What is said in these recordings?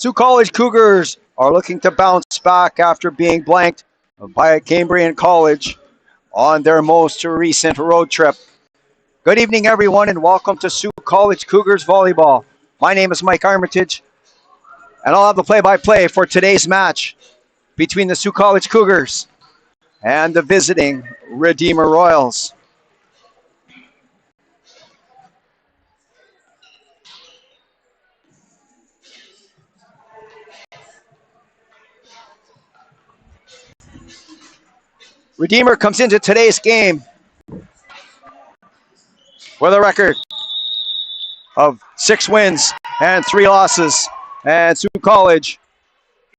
Sault College Cougars are looking to bounce back after being blanked by Cambrian College on their most recent road trip. Good evening, everyone, and welcome to Sault College Cougars Volleyball. My name is Mike Armitage, and I'll have the play-by-play for today's match between the Sault College Cougars and the visiting Redeemer Royals. Redeemer comes into today's game with a record of 6 wins and 3 losses. And Sault College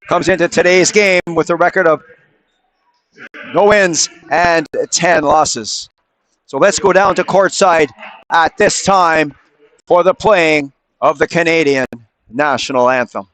comes into today's game with a record of no wins and 10 losses. So let's go down to courtside at this time for the playing of the Canadian national anthem.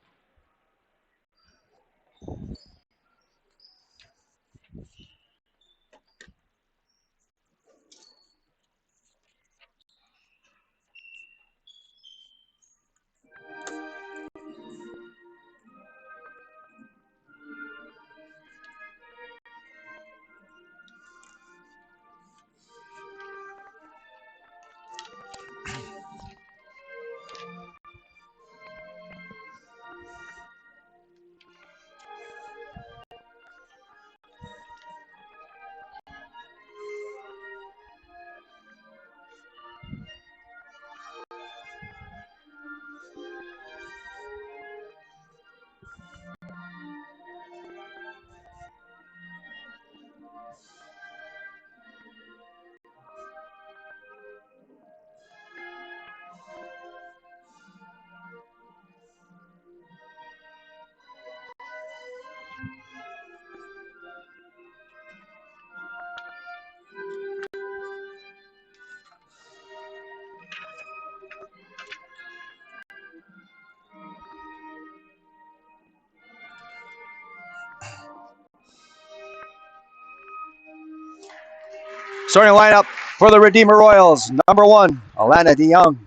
Starting lineup for the Redeemer Royals. Number 1, Alana DeYoung.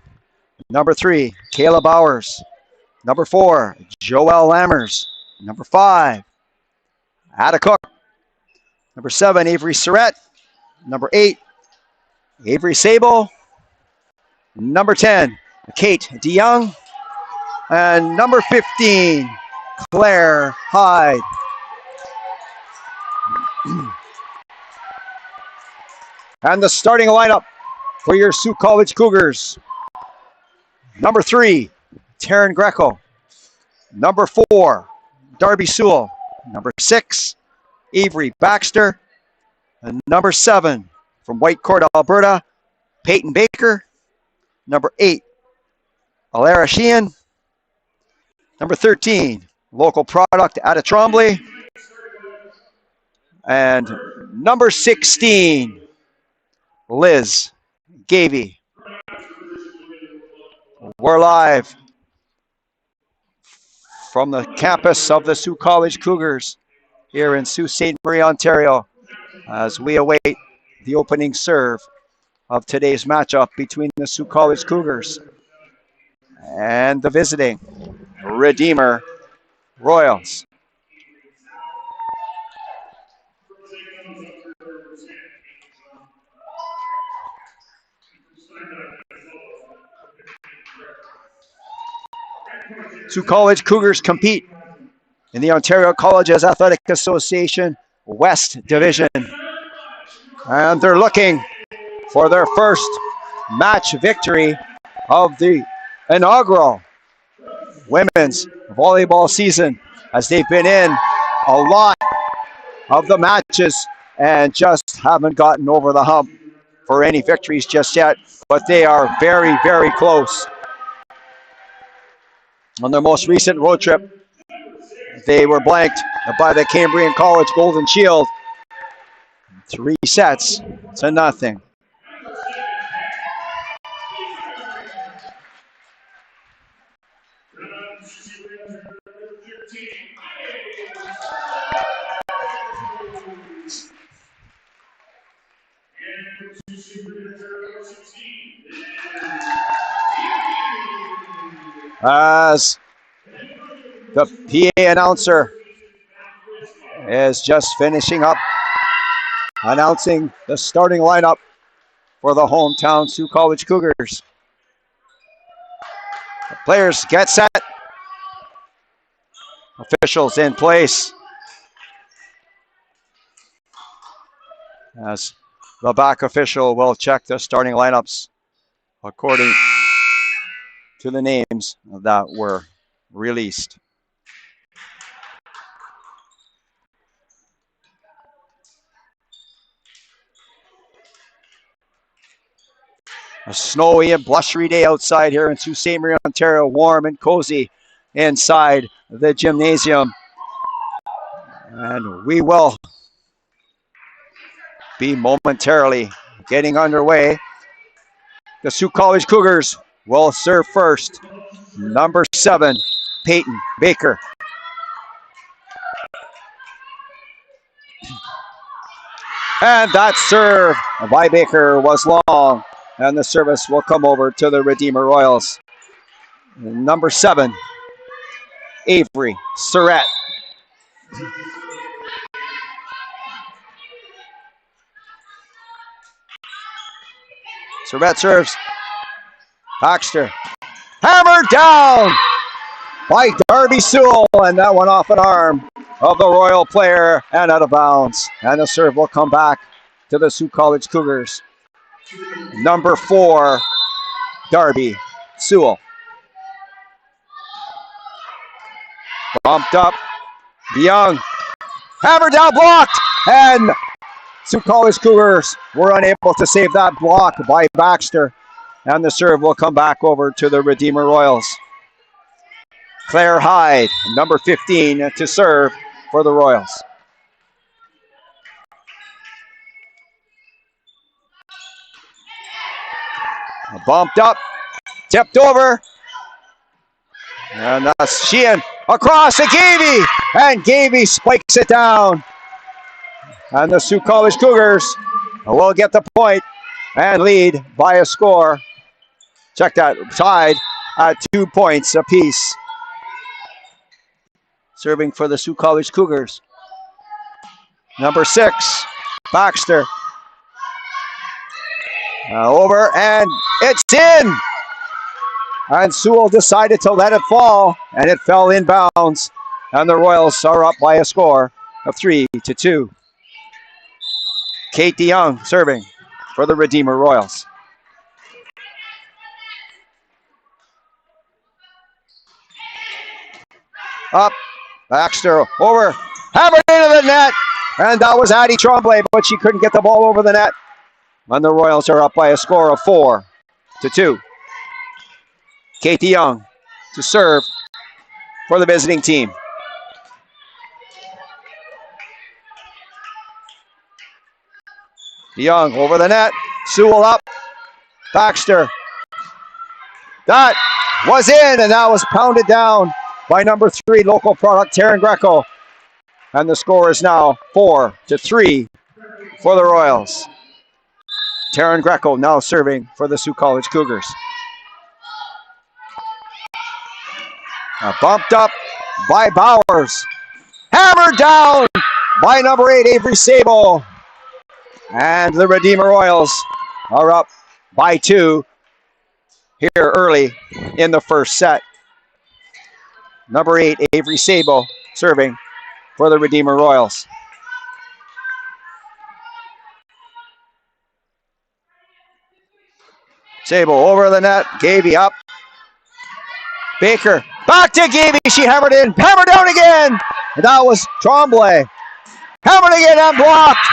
Number 3, Kayla Bowers. Number 4, Joelle Lammers. Number 5, Ada Cook. Number 7, Avery Surratt. Number 8, Avery Sable. Number 10, Kate DeYoung. And number 15, Claire Hyde. And the starting lineup for your Sault College Cougars. Number 3, Taryn Greco. Number 4, Darby Sewell. Number 6, Avery Baxter. And number 7, from Whitecourt, Alberta, Peyton Baker. Number 8, Alara Sheehan. Number 13, local product, Ada Trombley. And number 16, Liz Gavey. We're live from the campus of the Sault College Cougars here in Sault Ste. Marie, Ontario, as we await the opening serve of today's matchup between the Sault College Cougars and the visiting Redeemer Royals. Sault College Cougars compete in the Ontario Colleges Athletic Association West Division. And they're looking for their first match victory of the inaugural women's volleyball season, as they've been in a lot of the matches and just haven't gotten over the hump for any victories just yet, but they are very, very close. On their most recent road trip, they were blanked by the Cambrian College Golden Shield 3 sets to nothing. As The PA announcer is just finishing up announcing the starting lineup for the hometown Sault College Cougars. The players get set. Officials in place. As the back official will check the starting lineups according to the names that were released. A snowy and blustery day outside here in Sault Ste. Marie, Ontario. Warm and cozy inside the gymnasium. And we will be momentarily getting underway. The Sault College Cougars will serve first. Number 7, Peyton Baker. And that serve by Baker was long. And the service will come over to the Redeemer Royals. Number 7, Avery Surratt. Surratt serves. Baxter. Hammered down by Darby Sewell. And that went off an arm of the Royal player and out of bounds. And the serve will come back to the Sault College Cougars. Number 4, Darby Sewell. Bumped up. Young. Hammered down, blocked. And Sault College Cougars were unable to save that block by Baxter. And the serve will come back over to the Redeemer Royals. Claire Hyde, number 15, to serve for the Royals. Bumped up, tipped over. And that's Sheehan across to Gavey. And Gavey spikes it down. And the Sault College Cougars will get the point and lead by a score. Check that, tied at 2 points apiece. Serving for the Sault College Cougars. Number 6, Baxter. Over, and it's in! And Sewell decided to let it fall, and it fell inbounds. And the Royals are up by a score of 3-2. Kate DeYoung serving for the Redeemer Royals. Up, Baxter over, hammered into the net, and that was Addie Tremblay, but she couldn't get the ball over the net. And the Royals are up by a score of 4-2. Kate DeYoung to serve for the visiting team. DeYoung over the net, Sewell up, Baxter. That was in, and that was pounded down by number 3 local product, Taryn Greco. And the score is now 4-3 for the Royals. Taryn Greco now serving for the Sault College Cougars. Bumped up by Bowers. Hammered down by number 8, Avery Sable. And the Redeemer Royals are up by 2 here early in the first set. Number 8, Avery Sable, serving for the Redeemer Royals. Sable over the net, Gavey up. Baker, back to Gavey, she hammered in, hammered down again! And that was Tremblay. Hammered again and blocked!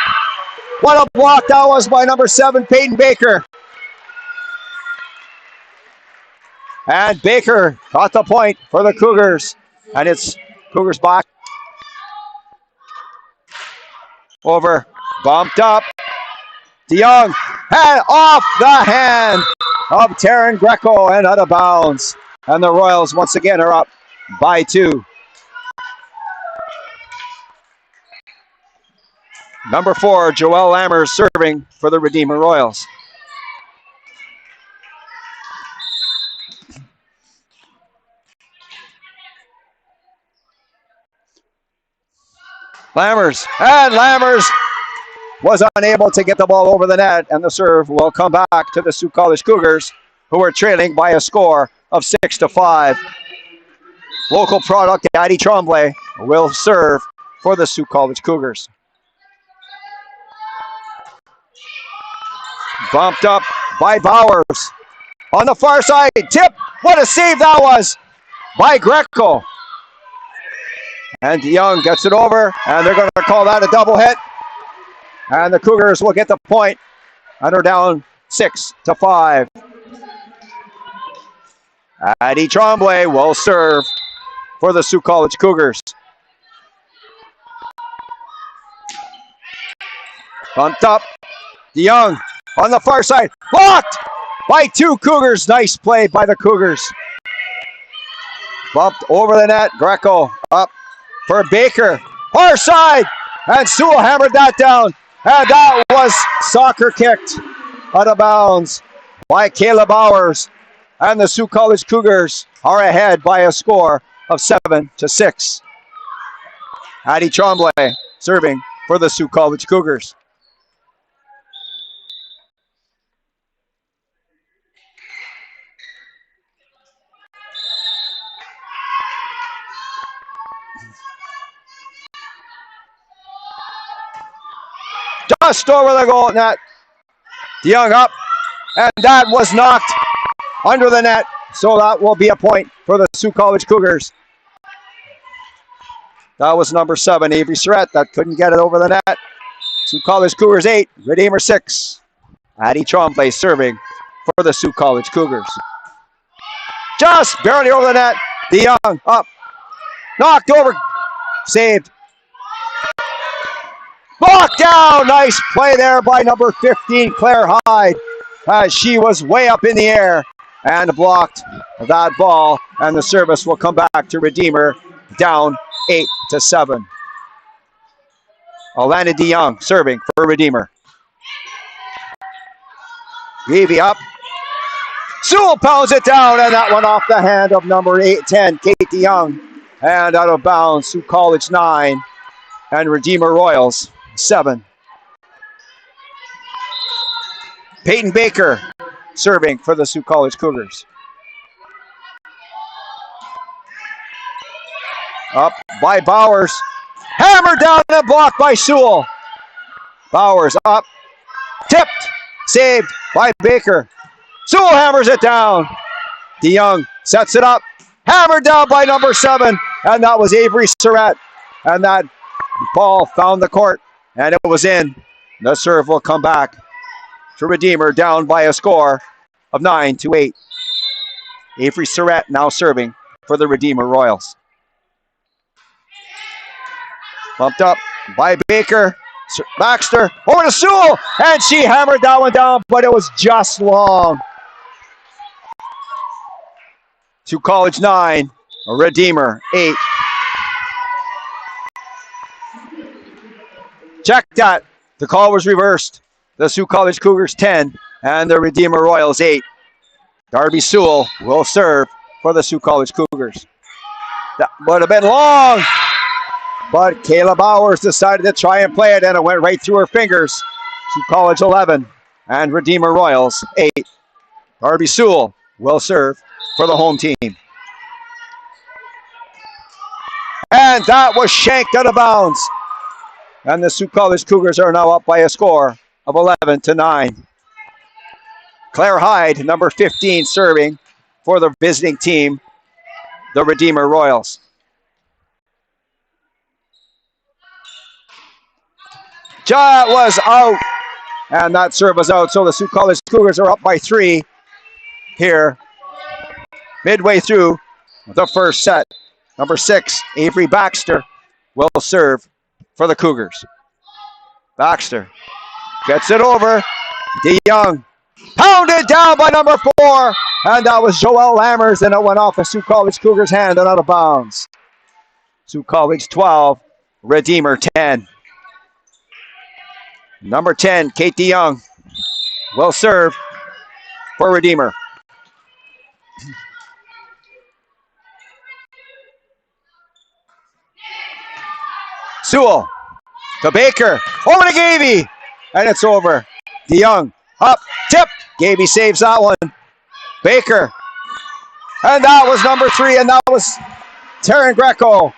What a block that was by number 7, Peyton Baker. And Baker got the point for the Cougars. And it's Cougars back. Over, bumped up. DeYoung, and off the hand of Taryn Greco and out of bounds. And the Royals once again are up by 2. Number 4, Joelle Lammers serving for the Redeemer Royals. Lammers was unable to get the ball over the net, and the serve will come back to the Sault College Cougars, who are trailing by a score of 6-5. Local product Addie Tremblay will serve for the Sault College Cougars. Bumped up by Bowers. On the far side, tip. What a save that was by Greco. And Young gets it over, and they're going to call that a double hit. And the Cougars will get the point, and are down 6-5. Addie Tremblay will serve for the Sault College Cougars. Bumped up. DeYoung on the far side. Blocked by two Cougars. Nice play by the Cougars. Bumped over the net. Greco up for Baker. Far side. And Sewell hammered that down. And that was soccer kicked out of bounds by Caleb Bowers. And the Sault College Cougars are ahead by a score of 7-6. Addie Tremblay serving for the Sault College Cougars. Just over the goal net. DeYoung up, and that was knocked under the net. So that will be a point for the Sault College Cougars. That was number 7, Avery Surratt, that couldn't get it over the net. Sault College Cougars 8, Redeemer 6. Addie Tremblay serving for the Sault College Cougars. Just barely over the net. DeYoung up, knocked over, saved. Blocked down. Nice play there by number 15, Claire Hyde. She was way up in the air and blocked that ball. And the service will come back to Redeemer, down 8-7. Alana DeYoung serving for Redeemer. Levy up. Sewell pounds it down, and that one off the hand of number 10, Kate DeYoung. And out of bounds, Sault College 9 and Redeemer Royals 7. Peyton Baker serving for the Sault College Cougars. Up by Bowers. Hammered down and blocked by Sewell. Bowers up. Tipped. Saved by Baker. Sewell hammers it down. DeYoung sets it up. Hammered down by number 7. And that was Avery Surratt. And that ball found the court. And it was in. The serve will come back to Redeemer, down by a score of 9-8. Avery Surratt now serving for the Redeemer Royals. Bumped up by Baker. Baxter over to Sewell. And she hammered that one down, but it was just long. Sault College 9, Redeemer 8. Check that. The call was reversed. The Sault College Cougars 10 and the Redeemer Royals 8. Darby Sewell will serve for the Sault College Cougars. That would have been long, but Kayla Bowers decided to try and play it, and it went right through her fingers. Sault College 11 and Redeemer Royals 8. Darby Sewell will serve for the home team. And that was shanked out of bounds. And the Sault College Cougars are now up by a score of 11-9. Claire Hyde, number 15, serving for the visiting team, the Redeemer Royals. That was out. And that serve was out. So the Sault College Cougars are up by 3 here, midway through the first set. Number 6, Avery Baxter, will serve for the Cougars. Baxter gets it over. DeYoung pounded down by number 4. And that was Joelle Lammers, and it went off a Sault College Cougars hand and out of bounds. Sault College 12, Redeemer 10. Number 10, Kate DeYoung, will serve for Redeemer. Sewell to Baker. Over to Gavey. And it's over. DeYoung. Up. Tip. Gavey saves that one. Baker. And that was number 3. And that was Taryn Greco.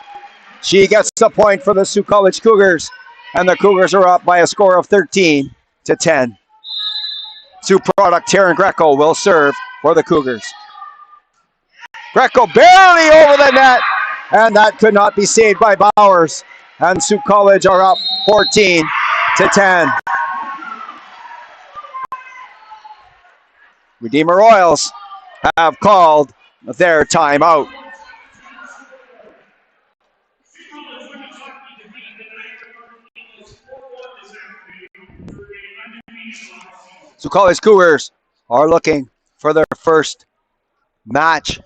She gets the point for the Sioux College Cougars. And the Cougars are up by a score of 13-10. Sioux product Taryn Greco will serve for the Cougars. Greco barely over the net. And that could not be saved by Bowers. And Sioux College are up 14-10. Redeemer Royals have called their timeout. Sioux College Cougars are looking for their first match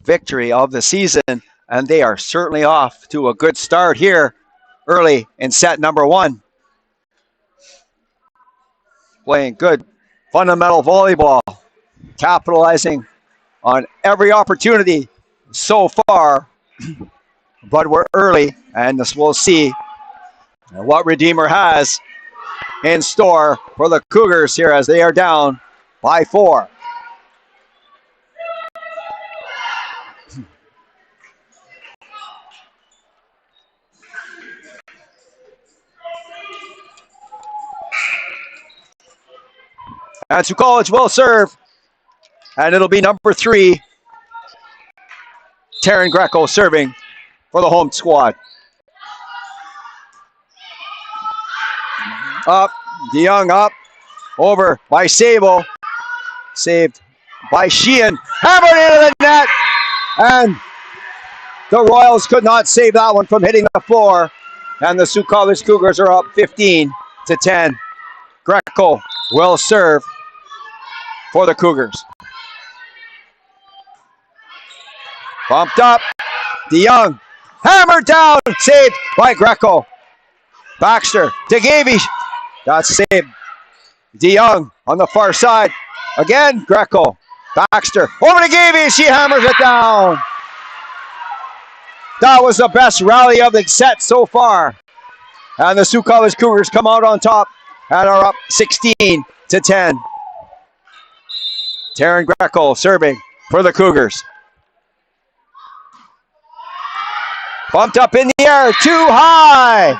victory of the season, and they are certainly off to a good start here early in set number 1. Playing good fundamental volleyball, capitalizing on every opportunity so far, but we're early, and we'll see what Redeemer has in store for the Cougars here as they are down by 4. And Sioux College will serve, and it'll be number 3, Taryn Greco serving for the home squad. Up, DeYoung up, over by Sable, saved by Sheehan, hammered into the net, and the Royals could not save that one from hitting the floor, and the Sioux College Cougars are up 15-10. Greco will serve for the Cougars. Bumped up, DeYoung, hammered down, saved by Greco. Baxter to Gavey, that's saved. DeYoung on the far side, again Greco. Baxter over to Gavey, she hammers it down. That was the best rally of the set so far. And the Sioux College Cougars come out on top and are up 16-10. Taryn Greco serving for the Cougars. Bumped up in the air, too high.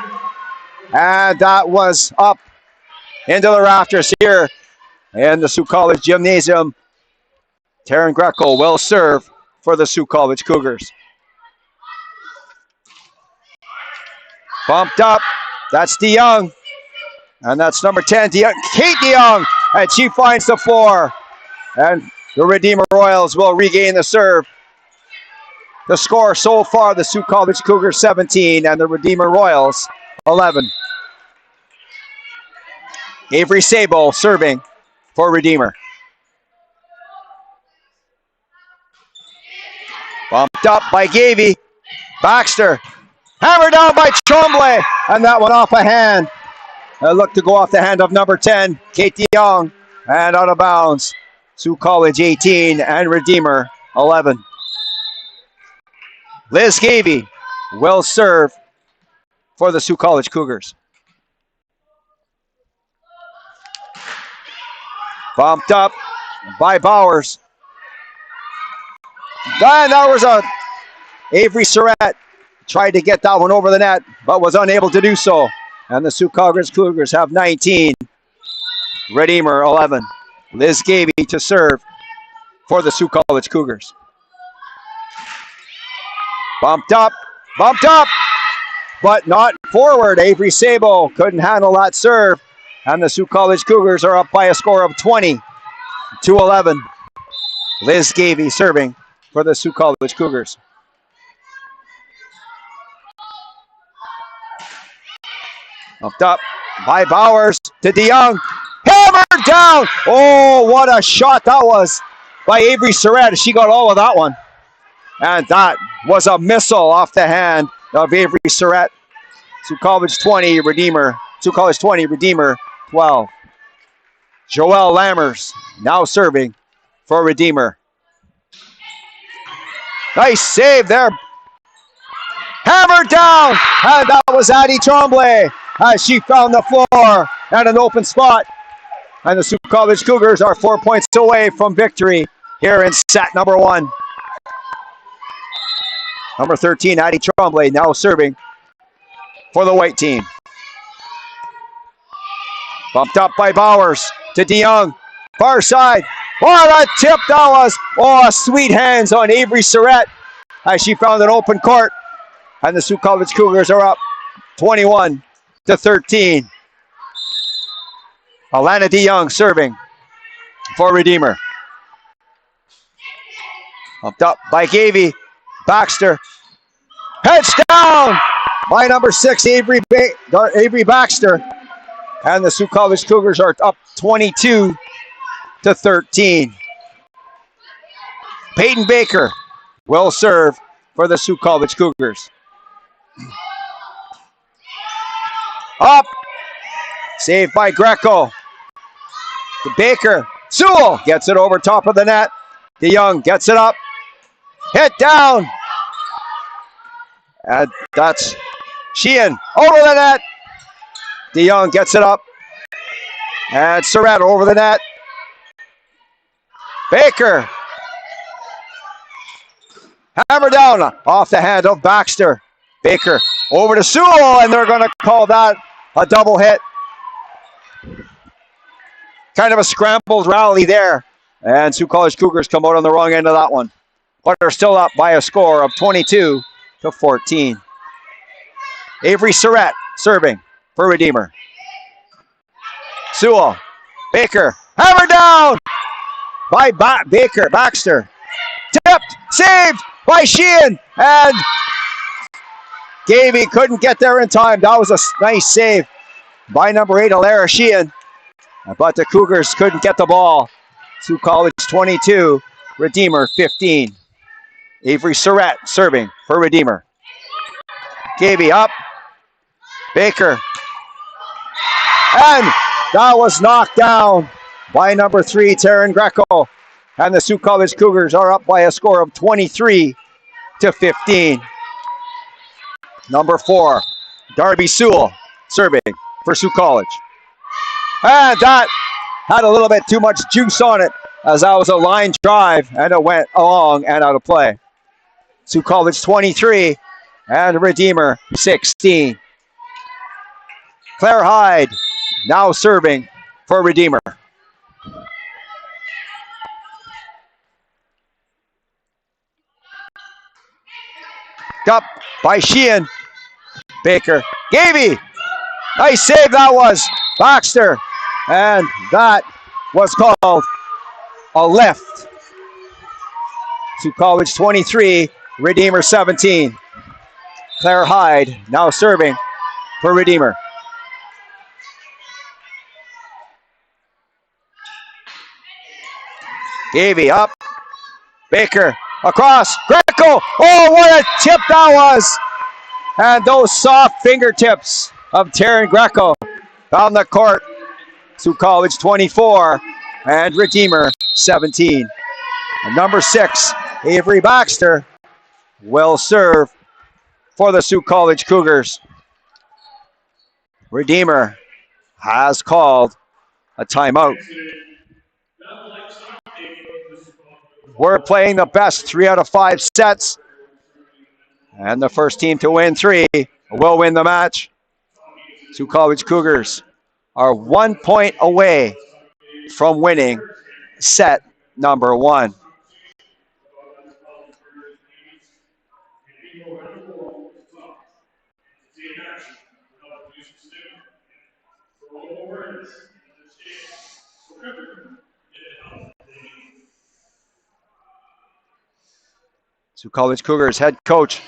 And that was up into the rafters here in the Sioux College Gymnasium. Taryn Greco will serve for the Sioux College Cougars. Bumped up, that's DeYoung. And that's number 10, Kate DeYoung. And she finds the floor. And the Redeemer Royals will regain the serve. The score so far, the Sioux College Cougars 17 and the Redeemer Royals 11. Avery Sabo serving for Redeemer. Bumped up by Gavey. Baxter. Hammered down by Tremblay. And that one off a hand. Looked to go off the hand of number 10, Kate DeYoung. And out of bounds. Sioux College 18 and Redeemer 11. Liz Gavey will serve for the Sioux College Cougars. Bumped up by Bowers. And that was a Avery Surratt tried to get that one over the net, but was unable to do so. And the Sioux College Cougars have 19. Redeemer 11. Liz Gavey to serve for the Sioux College Cougars. Bumped up, but not forward. Avery Sabo couldn't handle that serve. And the Sioux College Cougars are up by a score of 20-11. Liz Gavey serving for the Sioux College Cougars. Bumped up by Bowers to DeYoung. Hammered down. Oh, what a shot that was by Avery Surratt. She got all of that one. And that was a missile off the hand of Avery Surratt. Sioux College 20, Redeemer 12. Joelle Lammers now serving for Redeemer. Nice save there Hammered down, and that was Addie Tremblay as she found the floor and an open spot. And the Sault College Cougars are 4 points away from victory here in set number 1. Number 13, Addie Tremblay, now serving for the white team. Bumped up by Bowers to DeYoung. Far side. What a tip that was. Oh, sweet hands on Avery Surratt as she found an open court. And the Sault College Cougars are up 21-13. Alana DeYoung serving for Redeemer. Bumped up by Gavy. Baxter. Heads down by number 6, Avery Baxter. And the Sault College Cougars are up 22-13. Peyton Baker will serve for the Sault College Cougars. Up. Saved by Greco. To Baker. Sewell gets it over top of the net. DeYoung gets it up. Hit down. And that's Sheehan over the net. DeYoung gets it up. And Surratt over the net. Baker. Hammer down off the hand of Baxter. Baker over to Sewell, and they're going to call that a double hit. Kind of a scrambled rally there. And Sault College Cougars come out on the wrong end of that one. But they're still up by a score of 22-14. Avery Surratt serving for Redeemer. Sewell. Baker. Hammer down by Baxter. Tipped. Saved by Sheehan. And Gavy couldn't get there in time. That was a nice save by number 8, Alara Sheehan. But the Cougars couldn't get the ball. Sault College 22, Redeemer 15. Avery Surratt serving for Redeemer. Gavy up. Baker. And that was knocked down by number 3, Taryn Greco. And the Sault College Cougars are up by a score of 23-15. Number 4, Darby Sewell serving for Sault College. And that had a little bit too much juice on it as that was a line drive and it went along and out of play. Sault College 23 and Redeemer 16. Claire Hyde now serving for Redeemer. Up by Sheehan. Baker. Gavy. Nice save that was. Baxter. And that was called a lift. Sault College 23, Redeemer 17. Claire Hyde now serving for Redeemer. Gavy up. Baker across. Greco. Oh, what a tip that was. And those soft fingertips of Taryn Greco on the court. Sault College 24 and Redeemer 17. And number 6, Avery Baxter, will serve for the Sault College Cougars. Redeemer has called a timeout. We're playing the best 3 out of 5 sets. And the first team to win 3 will win the match. Sault College Cougars are 1 point away from winning set number 1. Sault College Cougars head coach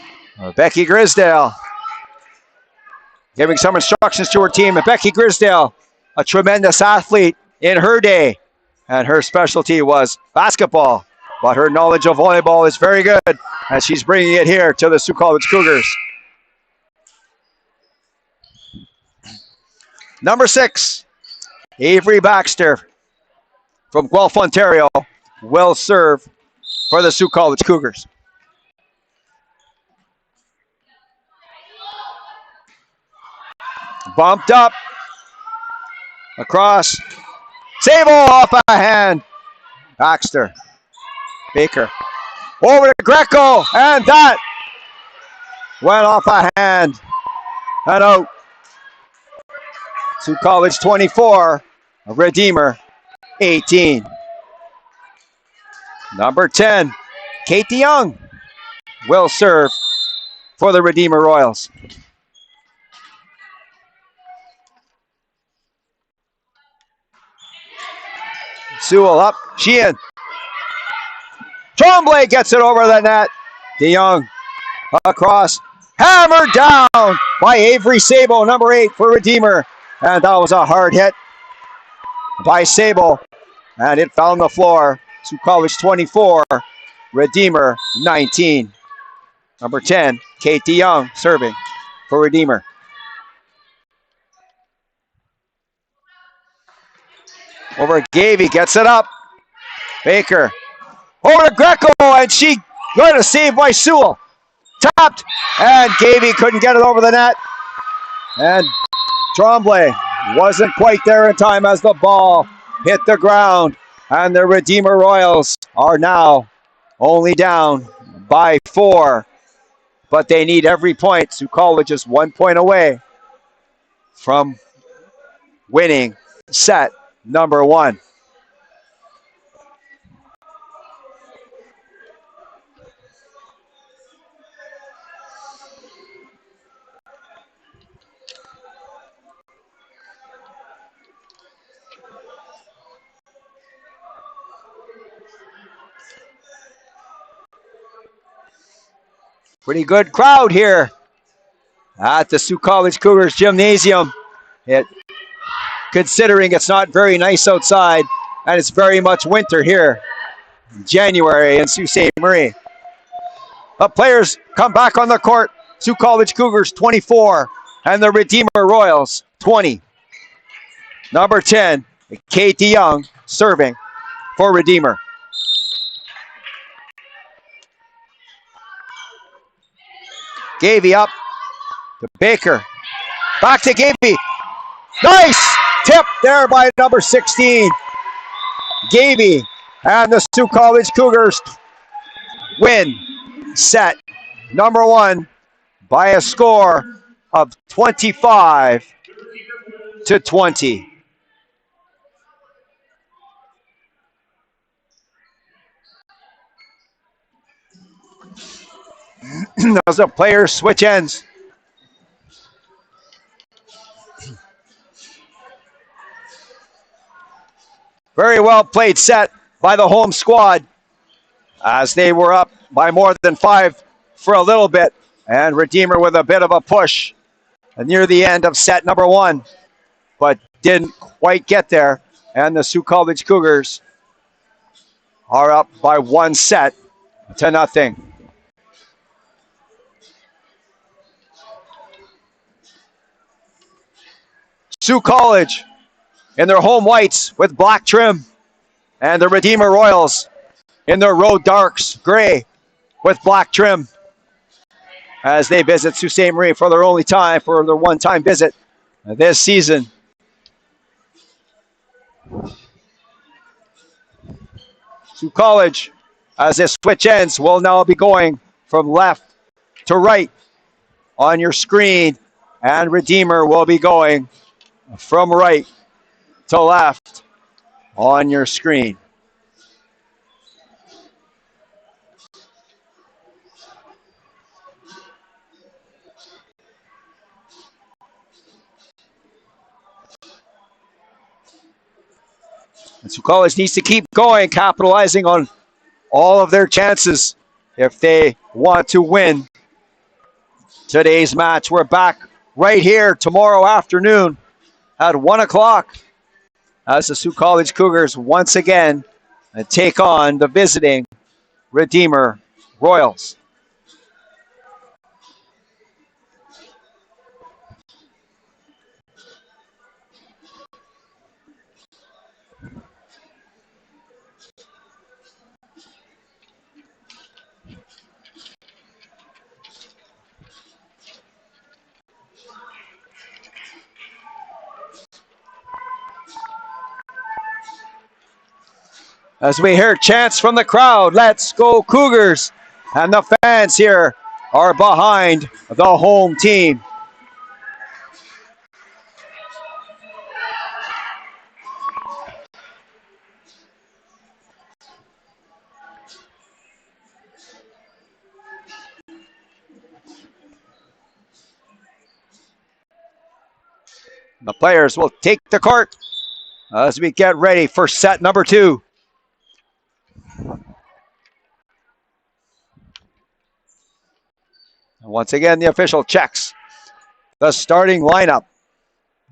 Becky Grisdale giving some instructions to her team. And Becky Grisdale, a tremendous athlete in her day, and her specialty was basketball. But her knowledge of volleyball is very good, and she's bringing it here to the Sault College Cougars. Number 6, Avery Baxter from Guelph, Ontario, will serve for the Sault College Cougars. Bumped up. Across. Sable off a hand. Baxter. Baker. Over to Greco. And that went off a hand. And out. Sault College 24. Redeemer 18. Number 10. Kate DeYoung will serve for the Redeemer Royals. Sewell up. Sheehan. Tremblay gets it over the net. DeYoung across. Hammered down by Avery Sable, number 8 for Redeemer. And that was a hard hit by Sable. And it found the floor. Sault College 24, Redeemer 19. Number 10, Kate DeYoung serving for Redeemer. Over Gavey, gets it up. Baker. Over to Greco, and she going to save by Sewell. Tapped, and Gavey couldn't get it over the net. And Tremblay wasn't quite there in time as the ball hit the ground. And the Redeemer Royals are now only down by 4. But they need every point. Sault College is 1 point away from winning set number 1. Pretty good crowd here at the Sault College Cougars Gymnasium. Considering it's not very nice outside and it's very much winter here in January in Sault Ste. Marie. The players come back on the court. Sault College Cougars 24 and the Redeemer Royals 20. Number 10, Kate DeYoung serving for Redeemer. Gavey up to Baker. Back to Gavey. Nice tip there by number 16. Gavey and the Sault College Cougars win set number 1 by a score of 25-20. As the players switch ends. Very well played set by the home squad as they were up by more than 5 for a little bit. And Redeemer with a bit of a push near the end of set number 1, but didn't quite get there. And the Sault College Cougars are up by 1 set to nothing. Sault College in their home whites with black trim, and the Redeemer Royals in their road darks, gray with black trim, as they visit Sault Ste. Marie for their one-time visit this season. Sault College, as this switch ends, will now be going from left to right on your screen, and Redeemer will be going from right to left on your screen. And Sault College needs to keep going, capitalizing on all of their chances if they want to win today's match. We're back right here tomorrow afternoon at 1 o'clock as the Sault College Cougars once again take on the visiting Redeemer Royals. as we hear chants from the crowd. Let's go Cougars. And the fans here are behind the home team. The players will take the court as we get ready for set number 2. Once again, the official checks the starting lineup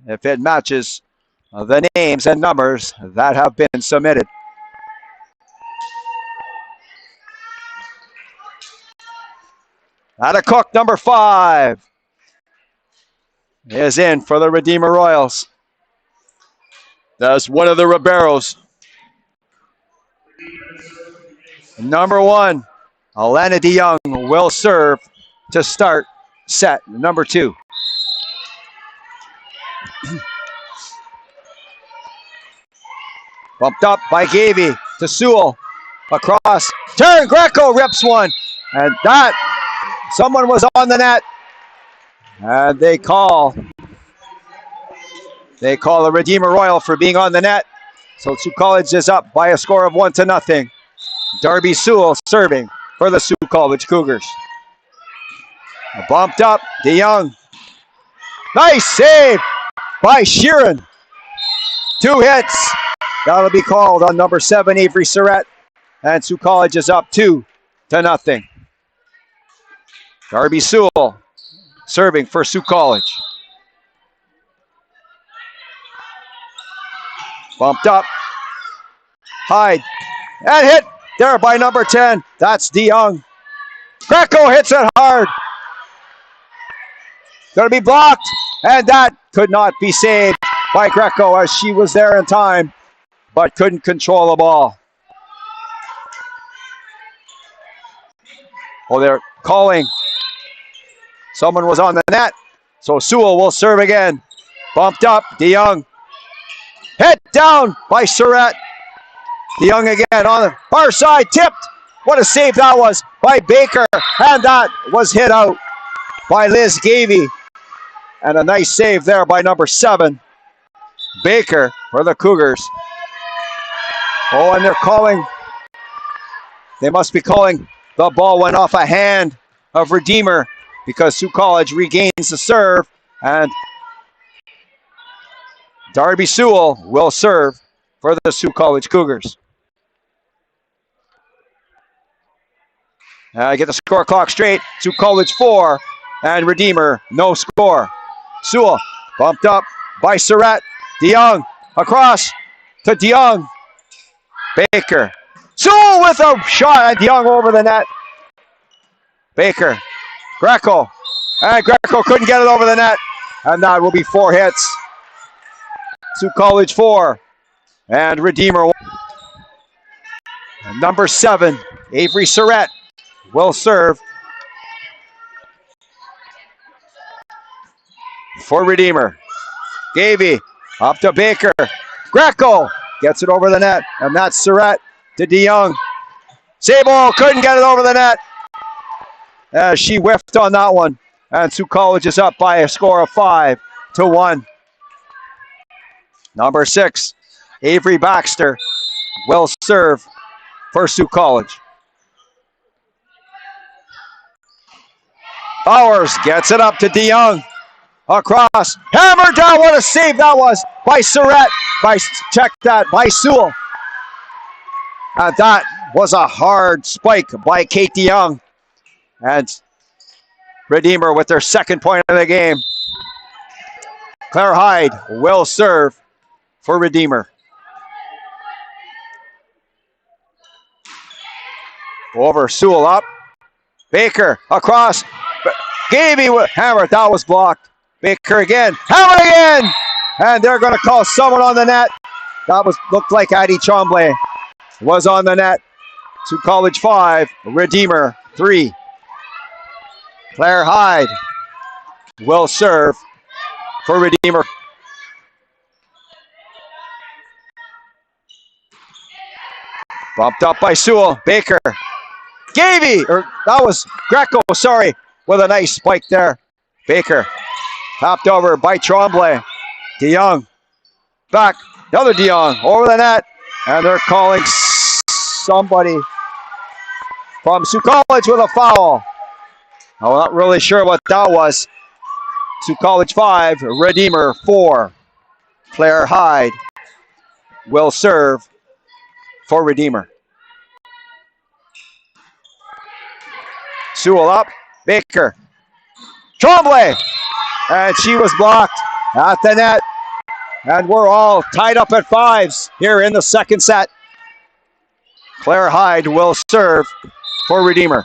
if it matches the names and numbers that have been submitted. Ada Cook, number 5, is in for the Redeemer Royals. That's one of the Ribeiros. Number 1, Alana DeYoung will serve to start set number 2. Bumped up by Gavey to Sewell. Across. Turn. Greco rips one. And that, someone was on the net. And they call the Redeemer Royal for being on the net. So Sault College is up by a score of 1-0. Darby Sewell serving for the Sault College Cougars. Bumped up, DeYoung. Nice save by Sheeran. 2 hits. That'll be called on number 7, Avery Surratt. And Sault College is up 2-0. Darby Sewell serving for Sault College. Bumped up. Hyde. And hit there by number 10. That's DeYoung. Greco hits it hard. Going to be blocked. And that could not be saved by Greco as she was there in time, but couldn't control the ball. Oh, they're calling. Someone was on the net. So Sewell will serve again. Bumped up. DeYoung. Hit down by Surratt. DeYoung again on the far side. Tipped. What a save that was by Baker. And that was hit out by Liz Gavey. And a nice save there by number 7, Baker, for the Cougars. Oh, and they're calling. They must be calling. The ball went off a hand of Redeemer because Sault College regains the serve. And Darby Sewell will serve for the Sault College Cougars. Get the score clock straight. Sault College 4 and Redeemer no score. Sewell bumped up by Surratt. DeYoung across to DeYoung. Baker. Sewell with a shot at DeYoung over the net. Baker. Greco. And Greco couldn't get it over the net. And that will be 4 hits. Sault College 4 and Redeemer 1. And number 7, Avery Surratt, will serve for Redeemer. Gavey up to Baker. Greco gets it over the net, and that's Surratt to DeYoung. Sable couldn't get it over the net. She whiffed on that one, and Sault College is up by a score of 5-1. Number 6, Avery Baxter, will serve for Sault College. Bowers gets it up to DeYoung. Across. Hammer down. What a save that was by Surratt. By Sewell. And that was a hard spike by Kate DeYoung. And Redeemer with their 2nd point of the game. Claire Hyde will serve for Redeemer. Over, Sewell up. Baker across. Gavey with hammer. That was blocked. Baker again. Hammer again. And they're going to call someone on the net. That looked like Addie Chombley was on the net. Sault College 5, Redeemer 3. Claire Hyde will serve for Redeemer. Bumped up by Sewell. Baker. Gavey, or that was Greco, sorry, with a nice spike there. Baker. Topped over by Tremblay. DeYoung. Back. Another DeYoung. Over the net. And they're calling somebody from Sault College with a foul. I'm not really sure what that was. Sault College 5, Redeemer 4. Claire Hyde will serve for Redeemer. Sewell up. Baker. Tremblay. And she was blocked at the net. And we're all tied up at 5s here in the second set. Claire Hyde will serve for Redeemer.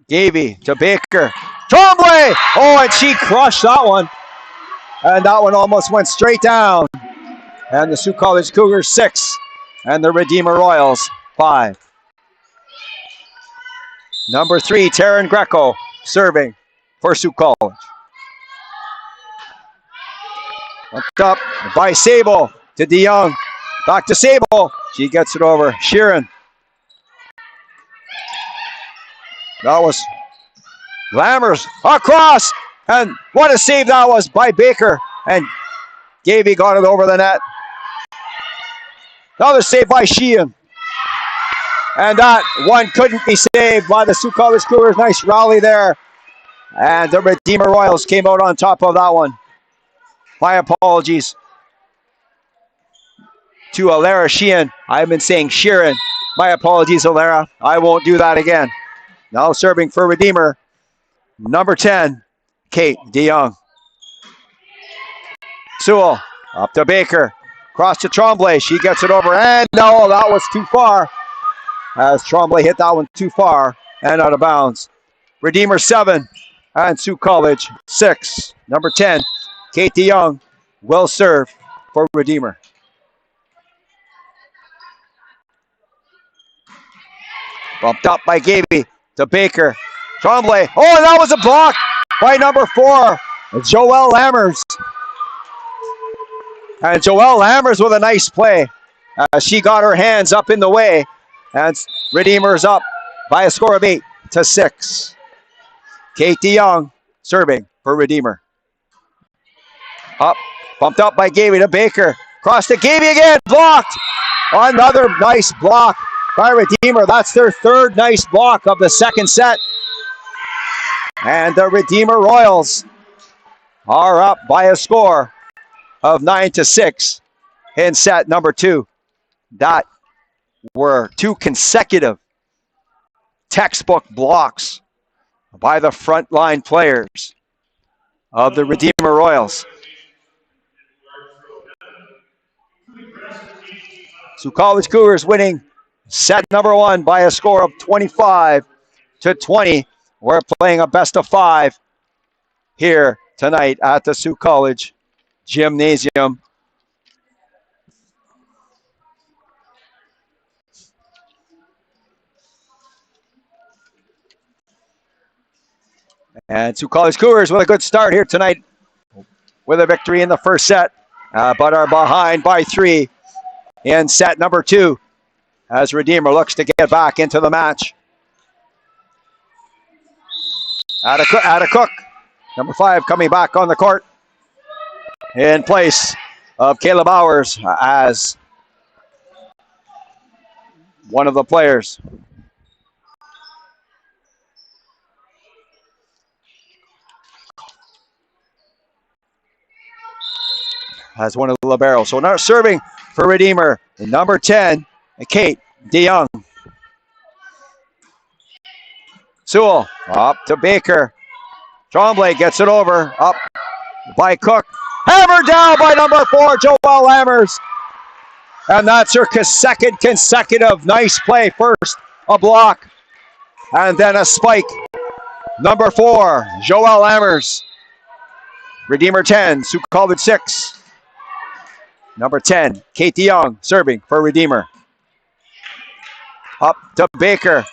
Gavey to Baker. Tremblay! Oh, and she crushed that one. And that one almost went straight down. And the Sault College Cougars 6 and the Redeemer Royals 5. Number 3, Taryn Greco serving for Sault College. Up by Sable to DeYoung. Back to Sable. She gets it over. Sheeran. That was Lammers across. And what a save that was by Baker. And Gavey got it over the net. Another save by Sheehan. And that one couldn't be saved by the Sault College Cougars. Nice rally there. And the Redeemer Royals came out on top of that one. My apologies to Alara Sheehan. I've been saying Sheeran. My apologies, Alara. I won't do that again. Now serving for Redeemer, number 10, Kate DeYoung. Sewell up to Baker. Cross to Tremblay. She gets it over. And no, that was too far. As Tremblay hit that one too far and out of bounds. Redeemer 7 and Sault College 6. Number 10, Kate DeYoung will serve for Redeemer. Bumped up by Gavey to Baker. Tremblay. Oh, and that was a block by number 4, Joelle Lammers. And Joelle Lammers with a nice play. She got her hands up in the way. And Redeemer's up by a score of 8-6. Kate DeYoung serving for Redeemer. Up, bumped up by Gavey to Baker. Cross to Gavey again, blocked. Another nice block by Redeemer. That's their third nice block of the second set. And the Redeemer Royals are up by a score of 9-6 in set number 2. That were 2 consecutive textbook blocks by the frontline players of the Redeemer Royals. Sault College Cougars winning set number 1 by a score of 25-20. We're playing a best of 5 here tonight at the Sault College Gymnasium. And Sault College Cougars with a good start here tonight with a victory in the first set, but are behind by 3 in set number 2 as Redeemer looks to get back into the match. Ada Cook, number 5, coming back on the court in place of Kayla Bowers as one of the players. As one of the liberos. So now serving for Redeemer, number 10, Kate DeYoung. Sewell up to Baker. Tremblay gets it over. Up by Cook. Hammered down by number 4, Joelle Lammers. And that's her second consecutive nice play. First, a block. And then a spike. Number 4, Joelle Lammers. Redeemer 10, Sault College 6. Number 10, Kate DeYoung serving for Redeemer. Up to Baker.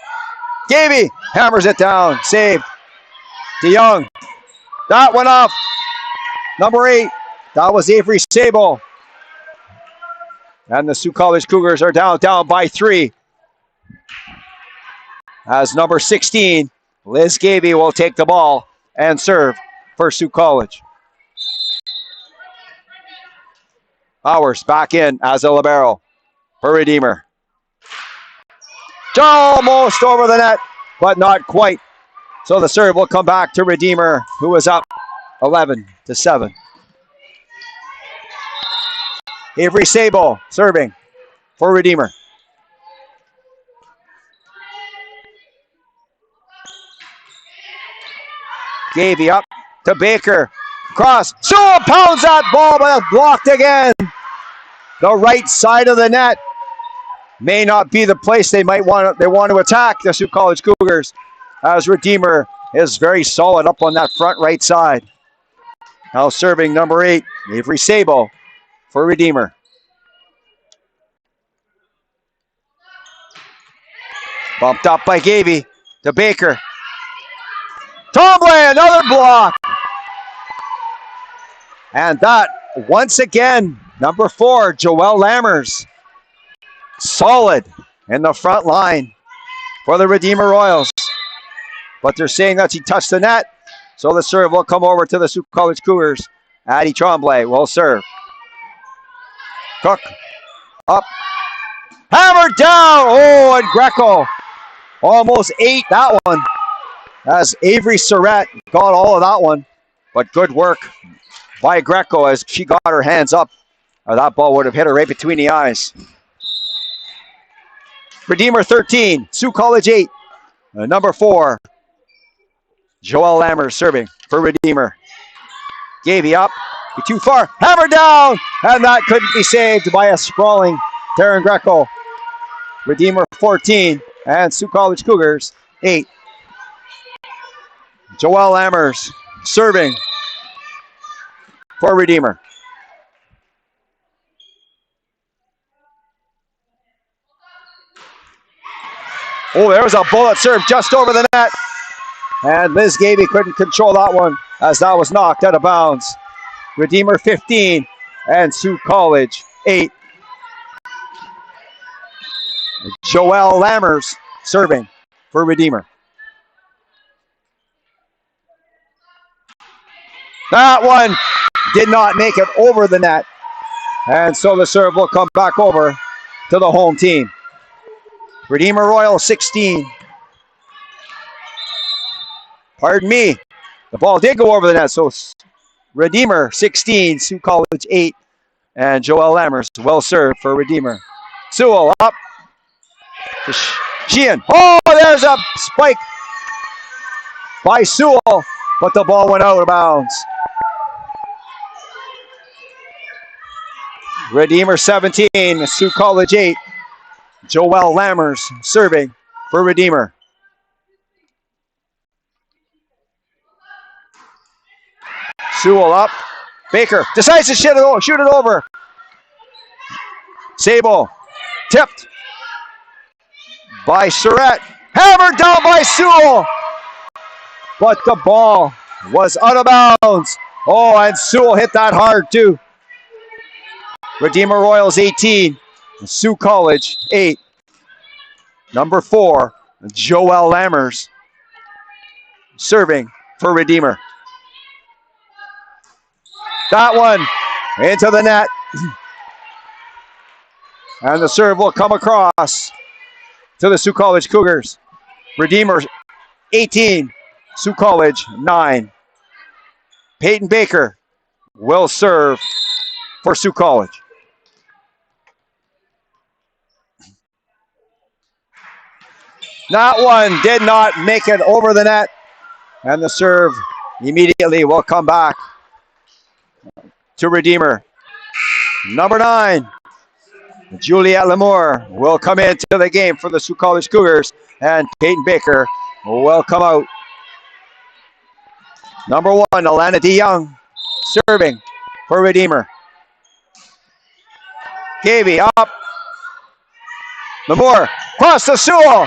Gavey hammers it down. Saved DeYoung. That went off. Number 8. That was Avery Sable. And the Sault College Cougars are down by 3. As number 16, Liz Gaby will take the ball and serve for Sault College. Powers back in as a libero for Redeemer. Almost over the net, but not quite. So the serve will come back to Redeemer, who is up 11-7. Avery Sable serving for Redeemer. Gaby up to Baker. Cross. Sewell pounds that ball, but it's blocked again. The right side of the net may not be the place they want to attack the Sault College Cougars, as Redeemer is very solid up on that front right side. Now serving number 8, Avery Sable for Redeemer. Bumped up by Gaby to Baker. Tremblay, another block. And that, once again, number 4, Joelle Lammers. Solid in the front line for the Redeemer Royals. But they're saying that he touched the net, so the serve will come over to the Sault College Cougars. Addie Tremblay will serve. Cook up. Hammered down. Oh, and Greco almost ate that one, as Avery Surratt got all of that one. But good work by Greco as she got her hands up, or that ball would have hit her right between the eyes. Redeemer 13, Sault College 8. Number 4, Joelle Lammers serving for Redeemer. Gaby up, too far, hammer down, and that couldn't be saved by a sprawling Taryn Greco. Redeemer 14 and Sault College Cougars 8. Joelle Lammers serving for Redeemer. Oh, there was a bullet serve just over the net. And Liz Gaby couldn't control that one, as that was knocked out of bounds. Redeemer 15 and Sault College 8. Joelle Lammers serving for Redeemer. That one did not make it over the net. And so the serve will come back over to the home team. Redeemer Royal 16. Pardon me. The ball did go over the net. So Redeemer 16, Sault College 8. And Joelle Lammers well served for Redeemer. Sewell up. Sheehan. Oh, there's a spike by Sewell, but the ball went out of bounds. Redeemer 17, Sault College 8. Joelle Lammers serving for Redeemer. Sewell up. Baker decides to shoot it over. Sable tipped by Surratt. Hammered down by Sewell. But the ball was out of bounds. Oh, and Sewell hit that hard too. Redeemer Royals 18. Sault College 8. Number 4, Joelle Lammers serving for Redeemer. That one into the net. And the serve will come across to the Sault College Cougars. Redeemer 18, Sault College 9. Peyton Baker will serve for Sault College. That one did not make it over the net. And the serve immediately will come back to Redeemer. Number 9, Juliette Lamour will come into the game for the Sault College Cougars. And Peyton Baker will come out. Number 1, Alana DeYoung serving for Redeemer. Gaby up. Lamour cross to Sewell.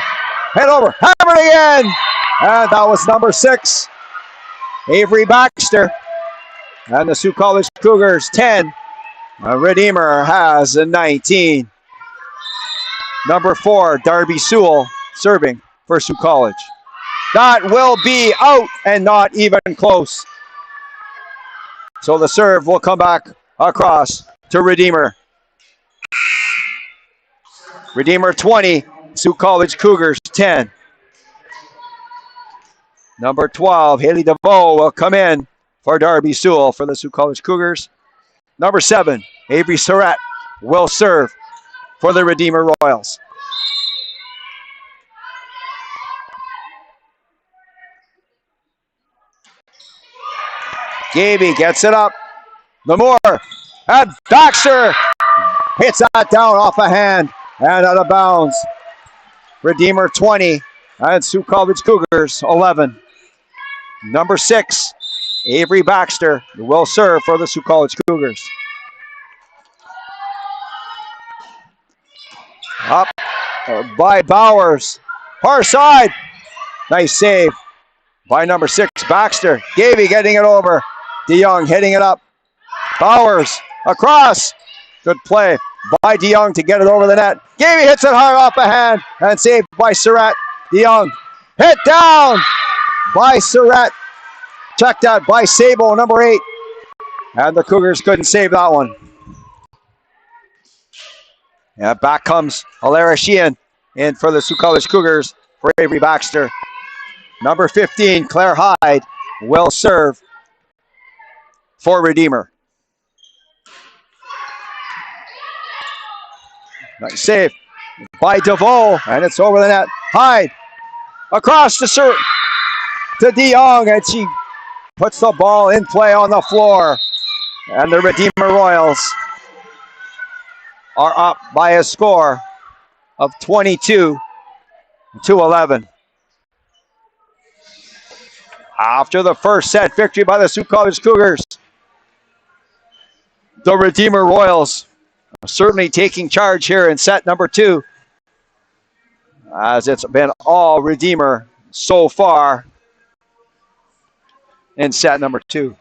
Head over, hammered again, and that was number 6, Avery Baxter. And the Sault College Cougars 10. Redeemer has a 19. Number 4, Darby Sewell, serving for Sault College. That will be out and not even close. So the serve will come back across to Redeemer. Redeemer 20, Sault College Cougars 10. Number 12, Haley DeVoe will come in for Darby Sewell for the Sault College Cougars. Number 7, Avery Surratt will serve for the Redeemer Royals. Gaby gets it up. Lemore and Baxter hits that down off a hand and out of bounds. Redeemer 20 and Sault College Cougars 11. Number 6, Avery Baxter will serve for the Sault College Cougars. Up by Bowers. Far side. Nice save by number 6, Baxter. Gaby getting it over. DeYoung hitting it up. Bowers across. Good play by DeYoung to get it over the net. Gaby hits it hard off a hand and saved by Surratt. DeYoung hit down by Surratt. Checked out by Sabo, number 8. And the Cougars couldn't save that one. Yeah, back comes Alara Sheehan in for the Sault College Cougars for Avery Baxter. Number 15, Claire Hyde will serve for Redeemer. Nice save by DeVoe, and it's over the net. Hyde across to DeYoung, and she puts the ball in play on the floor. And the Redeemer Royals are up by a score of 22-11. After the first set victory by the Sault College Cougars, the Redeemer Royals are certainly taking charge here in set number 2, as it's been all Redeemer so far in set number 2.